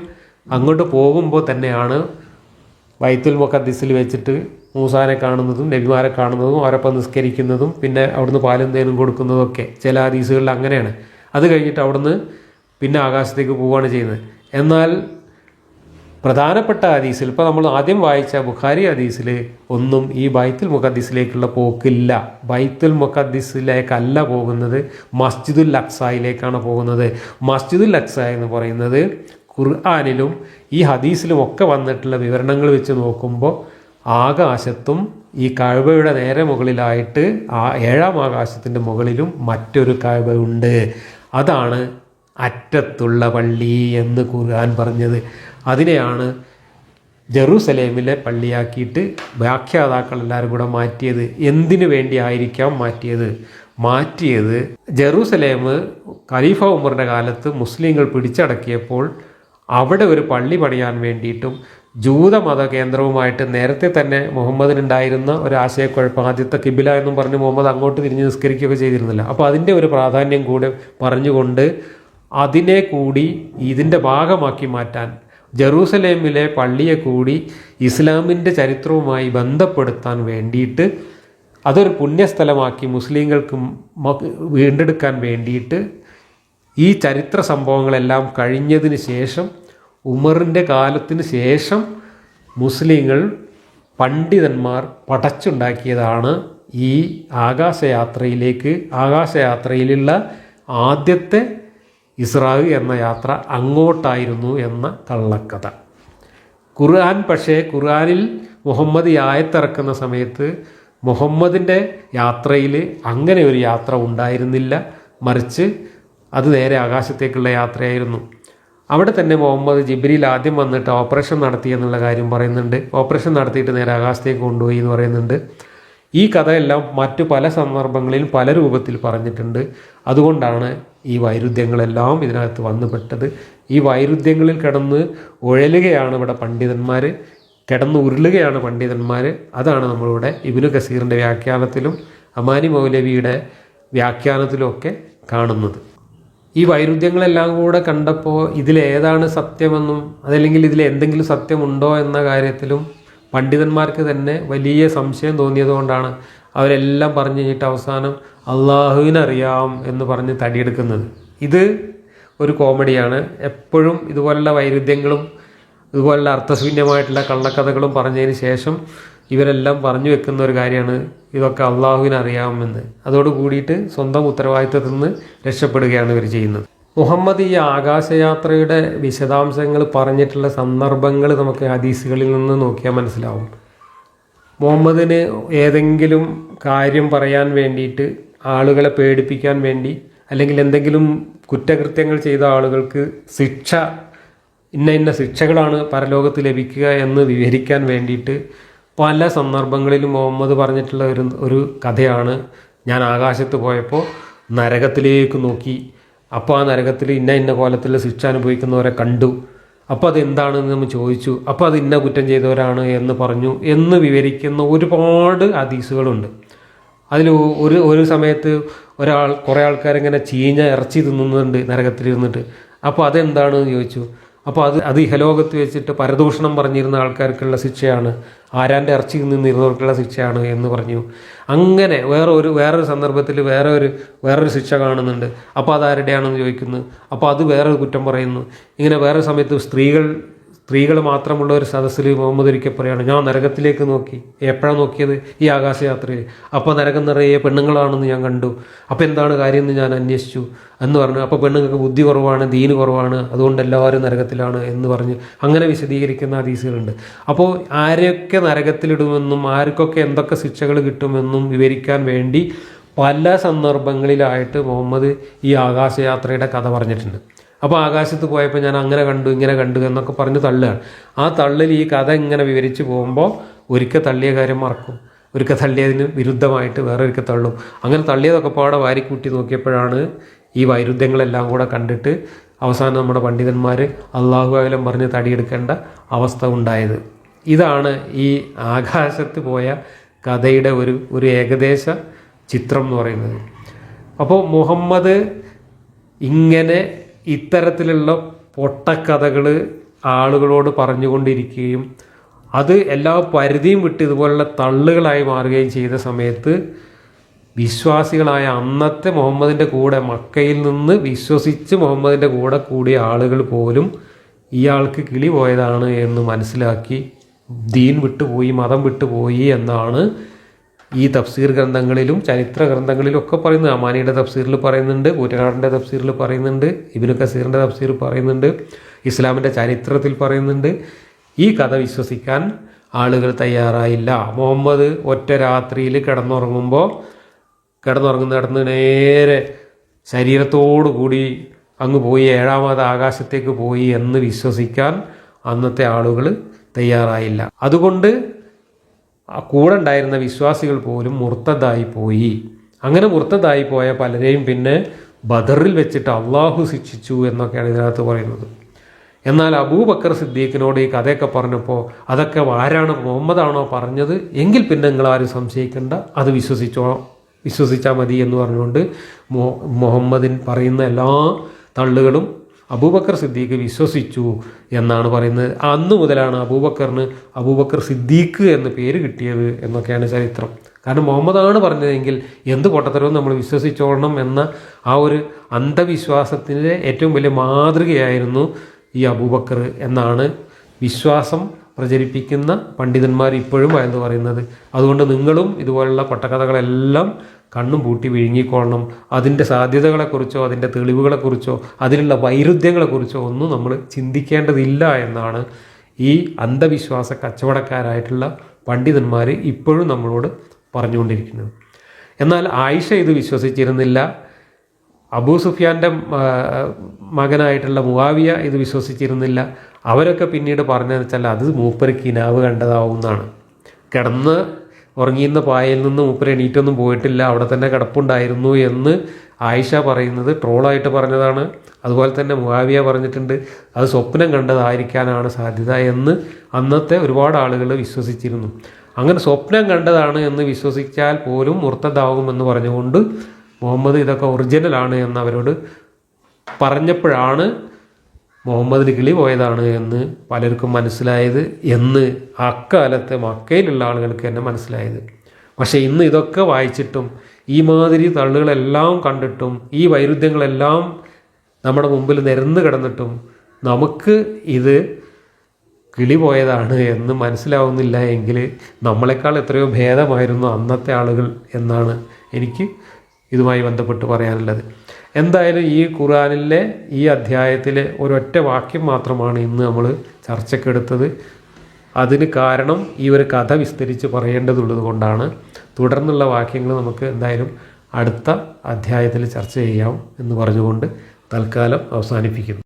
A: അങ്ങോട്ട് പോകുമ്പോൾ തന്നെയാണ് ബൈത്തുൽ മുഖദ്ദിസിൽ വെച്ചിട്ട് മൂസാനെ കാണുന്നതും നബിമാരെ കാണുന്നതും അവരൊപ്പം നിസ്കരിക്കുന്നതും പിന്നെ അവിടുന്ന് പാലും തേനും കൊടുക്കുന്നതൊക്കെ ചില ഹദീസുകളിൽ അങ്ങനെയാണ്. അത് കഴിഞ്ഞിട്ട് അവിടുന്ന് പിന്നെ ആകാശത്തേക്ക് പോവുകയാണ് ചെയ്യുന്നത്. എന്നാൽ പ്രധാനപ്പെട്ട ഹദീസിൽ ഇപ്പോൾ നമ്മൾ ആദ്യം വായിച്ച ബുഖാരി ഹദീസിൽ ഒന്നും ഈ ബൈത്തുൽ മുഖദ്ദിസിലേക്കുള്ള പോക്കില്ല. ബൈത്തുൽ മുഖദ്ദിസിലേക്കല്ല പോകുന്നത്, മസ്ജിദുൽ അഖ്സയിലേക്കാണ് പോകുന്നത്. മസ്ജിദുൽ അഖ്സ എന്ന് പറയുന്നത് ഖുർആനിലും ഈ ഹദീസിലും ഒക്കെ വന്നിട്ടുള്ള വിവരണങ്ങൾ വെച്ച് നോക്കുമ്പോൾ ആകാശത്തും ഈ കഅബയുടെ നേരെ മുകളിലായിട്ട് ആ 7ാം ആകാശത്തിൻ്റെ മുകളിലും മറ്റൊരു കഅബ ഉണ്ട്. അതാണ് അറ്റത്തുള്ള പള്ളി എന്ന് ഖുർആൻ പറഞ്ഞത്. അതിനെയാണ് ജെറൂസലേമിലെ പള്ളിയാക്കിയിട്ട് വ്യാഖ്യാതാക്കൾ എല്ലാവരും കൂടെ മാറ്റിയത്. എന്തിനു വേണ്ടി ആയിരിക്കാം മാറ്റിയത് ജെറൂസലേം ഖലീഫ ഉമറിൻ്റെ കാലത്ത് മുസ്ലിങ്ങൾ പിടിച്ചടക്കിയപ്പോൾ അവിടെ ഒരു പള്ളി പണിയാൻ വേണ്ടിയിട്ടും ജൂതമത കേന്ദ്രവുമായിട്ട് നേരത്തെ തന്നെ മുഹമ്മദിനുണ്ടായിരുന്ന ഒരു ആശയക്കുഴപ്പം, ആദ്യത്തെ കിബില എന്നും പറഞ്ഞ് മുഹമ്മദ് അങ്ങോട്ട് തിരിഞ്ഞ് നിസ്കരിക്കുകയൊക്കെ ചെയ്തിരുന്നില്ല. അപ്പോൾ അതിൻ്റെ ഒരു പ്രാധാന്യം കൂടെ പറഞ്ഞുകൊണ്ട് അതിനെ കൂടി ഇതിൻ്റെ ഭാഗമാക്കി മാറ്റാൻ, ജെറൂസലേമിലെ പള്ളിയെ കൂടി ഇസ്ലാമിൻ്റെ ചരിത്രവുമായി ബന്ധപ്പെടുത്താൻ വേണ്ടിയിട്ട് അതൊരു പുണ്യസ്ഥലമാക്കി മുസ്ലിങ്ങൾക്ക് വീണ്ടെടുക്കാൻ വേണ്ടിയിട്ട് ഈ ചരിത്ര സംഭവങ്ങളെല്ലാം കഴിഞ്ഞതിന് ശേഷം ഉമറിൻ്റെ കാലത്തിന് ശേഷം മുസ്ലിങ്ങൾ പണ്ഡിതന്മാർ പടച്ചുണ്ടാക്കിയതാണ് ഈ ആകാശയാത്രയിലുള്ള ആദ്യത്തെ ഇസ്രാ എന്ന യാത്ര അങ്ങോട്ടായിരുന്നു എന്ന കള്ളക്കഥ. ഖുർആനിൽ മുഹമ്മദ് ആയത്തിറക്കുന്ന സമയത്ത് മുഹമ്മദിൻ്റെ യാത്രയിൽ അങ്ങനെ ഒരു യാത്ര ഉണ്ടായിരുന്നില്ല. മറിച്ച് അത് നേരെ ആകാശത്തേക്കുള്ള യാത്രയായിരുന്നു. അവിടെ തന്നെ മുഹമ്മദ് ജിബ്രീൽ ആദ്യം വന്നിട്ട് ഓപ്പറേഷൻ നടത്തി എന്നുള്ള കാര്യം പറയുന്നുണ്ട്. ഓപ്പറേഷൻ നടത്തിയിട്ട് നേരെ ആകാശത്തേക്ക് കൊണ്ടുപോയി എന്ന് പറയുന്നുണ്ട്. ഈ കഥയെല്ലാം മറ്റു പല സന്ദർഭങ്ങളിൽ പല രൂപത്തിൽ പറഞ്ഞിട്ടുണ്ട്. അതുകൊണ്ടാണ് ഈ വൈരുദ്ധ്യങ്ങളെല്ലാം ഇതിനകത്ത് വന്നുപെട്ടത്. ഈ വൈരുദ്ധ്യങ്ങളിൽ കിടന്ന് ഉഴലുകയാണ് ഇവിടെ പണ്ഡിതന്മാർ, കിടന്ന് ഉരുളുകയാണ് പണ്ഡിതന്മാർ. അതാണ് നമ്മളിവിടെ ഇബ്നു കസീറിൻ്റെ വ്യാഖ്യാനത്തിലും അമാനി മൗലവിയുടെ വ്യാഖ്യാനത്തിലുമൊക്കെ കാണുന്നത്. ഈ വൈരുദ്ധ്യങ്ങളെല്ലാം കൂടെ കണ്ടപ്പോൾ ഇതിലേതാണ് സത്യമെന്നും അതല്ലെങ്കിൽ ഇതിൽ എന്തെങ്കിലും സത്യമുണ്ടോ എന്ന കാര്യത്തിലും പണ്ഡിതന്മാർക്ക് തന്നെ വലിയ സംശയം തോന്നിയതുകൊണ്ടാണ് അവരെല്ലാം പറഞ്ഞു കഴിഞ്ഞിട്ട് അവസാനം അള്ളാഹുവിനറിയാം എന്ന് പറഞ്ഞ് തടിയെടുക്കുന്നത്. ഇത് ഒരു കോമഡിയാണ്. എപ്പോഴും ഇതുപോലുള്ള വൈരുദ്ധ്യങ്ങളും ഇതുപോലുള്ള അർത്ഥശൂന്യമായിട്ടുള്ള കള്ളക്കഥകളും പറഞ്ഞതിന് ശേഷം ഇവരെല്ലാം പറഞ്ഞു വെക്കുന്ന ഒരു കാര്യമാണ് ഇതൊക്കെ അള്ളാഹുവിനറിയാമെന്ന്. അതോട് കൂടിയിട്ട് സ്വന്തം ഉത്തരവാദിത്വത്തിൽ നിന്ന് രക്ഷപ്പെടുകയാണ് ഇവർ ചെയ്യുന്നത്. മുഹമ്മദ് ഈ ആകാശയാത്രയുടെ വിശദാംശങ്ങൾ പറഞ്ഞിട്ടുള്ള സന്ദർഭങ്ങൾ നമുക്ക് ഹദീസുകളിൽ നിന്ന് നോക്കിയാൽ മനസ്സിലാവും. മുഹമ്മദിന് ഏതെങ്കിലും കാര്യം പറയാൻ വേണ്ടിയിട്ട്, ആളുകളെ പേടിപ്പിക്കാൻ വേണ്ടി, അല്ലെങ്കിൽ എന്തെങ്കിലും കുറ്റകൃത്യങ്ങൾ ചെയ്ത ആളുകൾക്ക് ഇന്ന ശിക്ഷകളാണ് പരലോകത്ത് ലഭിക്കുക എന്ന് വിവരിക്കാൻ വേണ്ടിയിട്ട് പല സന്ദർഭങ്ങളിലും മുഹമ്മദ് പറഞ്ഞിട്ടുള്ള ഒരു കഥയാണ്, ഞാൻ ആകാശത്ത് പോയപ്പോൾ നരകത്തിലേക്ക് നോക്കി, അപ്പോൾ ആ നരകത്തിൽ ഇന്ന കോലത്തിൽ ശിക്ഷ അനുഭവിക്കുന്നവരെ കണ്ടു, അപ്പോൾ അതെന്താണെന്ന് നമ്മൾ ചോദിച്ചു, അപ്പോൾ അത് ഇന്ന കുറ്റം ചെയ്തവരാണ് എന്ന് പറഞ്ഞു എന്ന് വിവരിക്കുന്ന ഒരുപാട് ഹദീസുകളുണ്ട്. അതിൽ ഒരു സമയത്ത് കുറേ ആൾക്കാരിങ്ങനെ ചീഞ്ഞ ഇറച്ചി തിന്നുന്നുണ്ട് നരകത്തിലിരുന്നിട്ട്. അപ്പോൾ അതെന്താണെന്ന് ചോദിച്ചു. അപ്പോൾ അത് ഇഹലോകത്ത് വെച്ചിട്ട് പരദൂഷണം പറഞ്ഞിരുന്ന ആൾക്കാർക്കുള്ള ശിക്ഷയാണ്, ആരാൻ്റെ ഇറച്ചി നിന്നിരുന്നവർക്കുള്ള ശിക്ഷയാണ് എന്ന് പറഞ്ഞു. അങ്ങനെ വേറൊരു സന്ദർഭത്തിൽ വേറൊരു ശിക്ഷ കാണുന്നുണ്ട്. അപ്പോൾ അതാരുടെയാണെന്ന് ചോദിക്കുന്നു. അപ്പോൾ അത് വേറൊരു കുറ്റം പറയുന്നു. ഇങ്ങനെ വേറെ സമയത്ത് സ്ത്രീകൾ മാത്രമുള്ള ഒരു സദസ്സിൽ മുഹമ്മദ് ഒരിക്കൽ പറയാണ്, ഞാൻ നരകത്തിലേക്ക് നോക്കി. എപ്പോഴാണ് നോക്കിയത്? ഈ ആകാശയാത്രയിൽ. അപ്പോൾ നരകം നിറയെ പെണ്ണുങ്ങളാണെന്ന് ഞാൻ കണ്ടു. അപ്പോൾ എന്താണ് കാര്യം എന്ന് ഞാൻ അന്വേഷിച്ചു എന്ന് പറഞ്ഞു. അപ്പോൾ പെണ്ണുങ്ങൾക്ക് ബുദ്ധി കുറവാണ്, ദീന് കുറവാണ്, അതുകൊണ്ട് എല്ലാവരും നരകത്തിലാണ് എന്ന് പറഞ്ഞ് അങ്ങനെ വിശദീകരിക്കുന്ന ഹദീസുകളുണ്ട്. അപ്പോൾ ആരെയൊക്കെ നരകത്തിലിടുമെന്നും ആർക്കൊക്കെ എന്തൊക്കെ ശിക്ഷകൾ കിട്ടുമെന്നും വിവരിക്കാൻ വേണ്ടി പല സന്ദർഭങ്ങളിലായിട്ട് മുഹമ്മദ് ഈ ആകാശയാത്രയുടെ കഥ പറഞ്ഞിട്ടുണ്ട്. അപ്പോൾ ആകാശത്ത് പോയപ്പോൾ ഞാൻ അങ്ങനെ കണ്ടു, ഇങ്ങനെ കണ്ടു എന്നൊക്കെ പറഞ്ഞ് തള്ളുകയാണ്. ആ തള്ളിൽ ഈ കഥ ഇങ്ങനെ വിവരിച്ച് പോകുമ്പോൾ ഒരിക്കൽ തള്ളിയ കാര്യം മറക്കും, ഒരിക്കൽ തള്ളിയതിന് വിരുദ്ധമായിട്ട് വേറൊരിക്കൽ തള്ളും. അങ്ങനെ തള്ളിയതൊക്കെ പാടെ വാരിക്കൂട്ടി നോക്കിയപ്പോഴാണ് ഈ വൈരുദ്ധ്യങ്ങളെല്ലാം കൂടെ കണ്ടിട്ട് അവസാനം നമ്മുടെ പണ്ഡിതന്മാർ അള്ളാഹു അകലം പറഞ്ഞ് തടിയെടുക്കേണ്ട അവസ്ഥ ഉണ്ടായത്. ഇതാണ് ഈ ആകാശത്ത് പോയ കഥയുടെ ഒരു ഏകദേശ ചിത്രം എന്ന് പറയുന്നത്. അപ്പോൾ മുഹമ്മദ് ഇങ്ങനെ ഇത്തരത്തിലുള്ള പൊട്ടക്കഥകൾ ആളുകളോട് പറഞ്ഞുകൊണ്ടിരിക്കുകയും അത് എല്ലാ പരിധിയും വിട്ട് ഇതുപോലുള്ള തള്ളുകളായി മാറുകയും ചെയ്ത സമയത്ത് വിശ്വാസികളായ അന്നത്തെ മുഹമ്മദിൻ്റെ കൂടെ മക്കയിൽ നിന്ന് വിശ്വസിച്ച് മുഹമ്മദിൻ്റെ കൂടെ കൂടിയ ആളുകൾ പോലും ഇയാൾക്ക് കിളി പോയതാണ് എന്ന് മനസ്സിലാക്കി ദീൻ വിട്ടുപോയി, മതം വിട്ടുപോയി എന്നാണ് ഈ തഫ്സീർ ഗ്രന്ഥങ്ങളിലും ചരിത്ര ഗ്രന്ഥങ്ങളിലും ഒക്കെ പറയുന്നത്. അമാനിയുടെ തഫ്സീറിൽ പറയുന്നുണ്ട്, കൂറ്റനാടിൻ്റെ തഫ്സീറിൽ പറയുന്നുണ്ട്, ഇബ്നു കസീറിൻ്റെ തഫ്സീർ പറയുന്നുണ്ട്, ഇസ്ലാമിൻ്റെ ചരിത്രത്തിൽ പറയുന്നുണ്ട്. ഈ കഥ വിശ്വസിക്കാൻ ആളുകൾ തയ്യാറായില്ല. മുഹമ്മദ് ഒറ്റ രാത്രിയിൽ കിടന്നുറങ്ങുന്നിടന്ന് നേരെ ശരീരത്തോടു കൂടി അങ്ങ് പോയി ഏഴാമത് ആകാശത്തേക്ക് പോയി എന്ന് വിശ്വസിക്കാൻ അന്നത്തെ ആളുകൾ തയ്യാറായില്ല. അതുകൊണ്ട് കൂടെ ഉണ്ടായിരുന്ന വിശ്വാസികൾ പോലും മുർത്തദായി പോയി. അങ്ങനെ മുർത്തദായി പോയ പലരെയും പിന്നെ ബദറിൽ വെച്ചിട്ട് അള്ളാഹു ശിക്ഷിച്ചു എന്നൊക്കെയാണ് ഇതിനകത്ത് പറയുന്നത്. എന്നാൽ അബൂബക്കർ സിദ്ദീഖിനോട് ഈ കഥയൊക്കെ പറഞ്ഞപ്പോൾ അതൊക്കെ ആരാണ്, മുഹമ്മദാണോ പറഞ്ഞത് എങ്കിൽ പിന്നെ നിങ്ങൾ ആരും സംശയിക്കേണ്ട, അത് വിശ്വസിച്ചാൽ മതി എന്ന് പറഞ്ഞുകൊണ്ട് മുഹമ്മദിൻ പറയുന്ന എല്ലാ തള്ളുകളും അബൂബക്കർ സിദ്ദീഖ് വിശ്വസിച്ചു എന്നാണ് പറയുന്നത്. അന്ന് മുതലാണ് അബൂബക്കർ സിദ്ദീഖ് എന്ന പേര് കിട്ടിയത് എന്നൊക്കെയാണ് ചരിത്രം. കാരണം മുഹമ്മദാണ് പറഞ്ഞതെങ്കിൽ എന്ത് പൊട്ടത്തരവും നമ്മൾ വിശ്വസിച്ചോളണം എന്ന ആ ഒരു അന്ധവിശ്വാസത്തിൻ്റെ ഏറ്റവും വലിയ മാതൃകയായിരുന്നു ഈ അബൂബക്കർ എന്നാണ് വിശ്വാസം പ്രചരിപ്പിക്കുന്ന പണ്ഡിതന്മാർ ഇപ്പോഴും എന്ന് പറയുന്നത്. അതുകൊണ്ട് നിങ്ങളും ഇതുപോലുള്ള പൊട്ടക്കഥകളെല്ലാം കണ്ണും പൂട്ടി വിഴുങ്ങിക്കൊള്ളണം. അതിൻ്റെ സാധ്യതകളെക്കുറിച്ചോ അതിൻ്റെ തെളിവുകളെക്കുറിച്ചോ അതിലുള്ള വൈരുദ്ധ്യങ്ങളെക്കുറിച്ചോ ഒന്നും നമ്മൾ ചിന്തിക്കേണ്ടതില്ല എന്നാണ് ഈ അന്ധവിശ്വാസ കച്ചവടക്കാരായിട്ടുള്ള പണ്ഡിതന്മാർ ഇപ്പോഴും നമ്മളോട് പറഞ്ഞുകൊണ്ടിരിക്കുന്നത്. എന്നാൽ ആയിഷ ഇത് വിശ്വസിച്ചിരുന്നില്ല. അബൂ സുഫിയാൻ്റെ മകനായിട്ടുള്ള മുആവിയ ഇത് വിശ്വസിച്ചിരുന്നില്ല. അവരൊക്കെ പിന്നീട് പറഞ്ഞതെന്ന് വെച്ചാൽ അത് മൂപ്പര് കിനാവ് കണ്ടതാവുന്നതാണ്. കിടന്ന് ഉറങ്ങിയുന്ന പായയിൽ നിന്ന് മൂപ്പര് എണീറ്റൊന്നും പോയിട്ടില്ല, അവിടെ തന്നെ കിടപ്പുണ്ടായിരുന്നു എന്ന് ആയിഷ പറയുന്നത് ട്രോളായിട്ട് പറഞ്ഞതാണ്. അതുപോലെ തന്നെ മുആവിയ പറഞ്ഞിട്ടുണ്ട് അത് സ്വപ്നം കണ്ടതായിരിക്കാനാണ് സാധ്യത എന്ന് അന്നത്തെ ഒരുപാട് ആളുകൾ വിശ്വസിച്ചിരുന്നു. അങ്ങനെ സ്വപ്നം കണ്ടതാണ് എന്ന് വിശ്വസിച്ചാൽ പോലും മുർത്തദാവുമെന്ന് പറഞ്ഞുകൊണ്ട് മുഹമ്മദ് ഇതൊക്കെ ഒറിജിനലാണ് എന്ന് അവരോട് പറഞ്ഞപ്പോഴാണ് മുഹമ്മദിന് കിളി പോയതാണ് എന്ന് പലർക്കും മനസ്സിലായത് എന്ന് അക്കാലത്ത് മക്കയിലുള്ള ആളുകൾക്ക് തന്നെ മനസ്സിലായത്. പക്ഷേ ഇന്ന് ഇതൊക്കെ വായിച്ചിട്ടും ഈ മാതിരി തള്ളുകളെല്ലാം കണ്ടിട്ടും ഈ വൈരുദ്ധ്യങ്ങളെല്ലാം നമ്മുടെ മുമ്പിൽ നിരന്ന് കിടന്നിട്ടും നമുക്ക് ഇത് കിളി പോയതാണ് എന്ന് മനസ്സിലാവുന്നില്ല എങ്കിൽ നമ്മളെക്കാൾ എത്രയോ ഭേദമായിരുന്നു അന്നത്തെ ആളുകൾ എന്നാണ് എനിക്ക് ഇതുമായി ബന്ധപ്പെട്ട് പറയാനുള്ളത്. എന്തായാലും ഈ ഖുർആനിലെ ഈ അധ്യായത്തിലെ ഒരൊറ്റ വാക്യം മാത്രമാണ് ഇന്ന് നമ്മൾ ചർച്ചയ്ക്കെടുത്തത്. അതിന് കാരണം ഈ ഒരു കഥ വിസ്തരിച്ച് പറയേണ്ടതുള്ളത് കൊണ്ടാണ്. തുടർന്നുള്ള വാക്യങ്ങൾ നമുക്ക് എന്തായാലും അടുത്ത അധ്യായത്തിൽ ചർച്ച ചെയ്യാം എന്ന് പറഞ്ഞുകൊണ്ട് തൽക്കാലം അവസാനിപ്പിക്കുന്നു.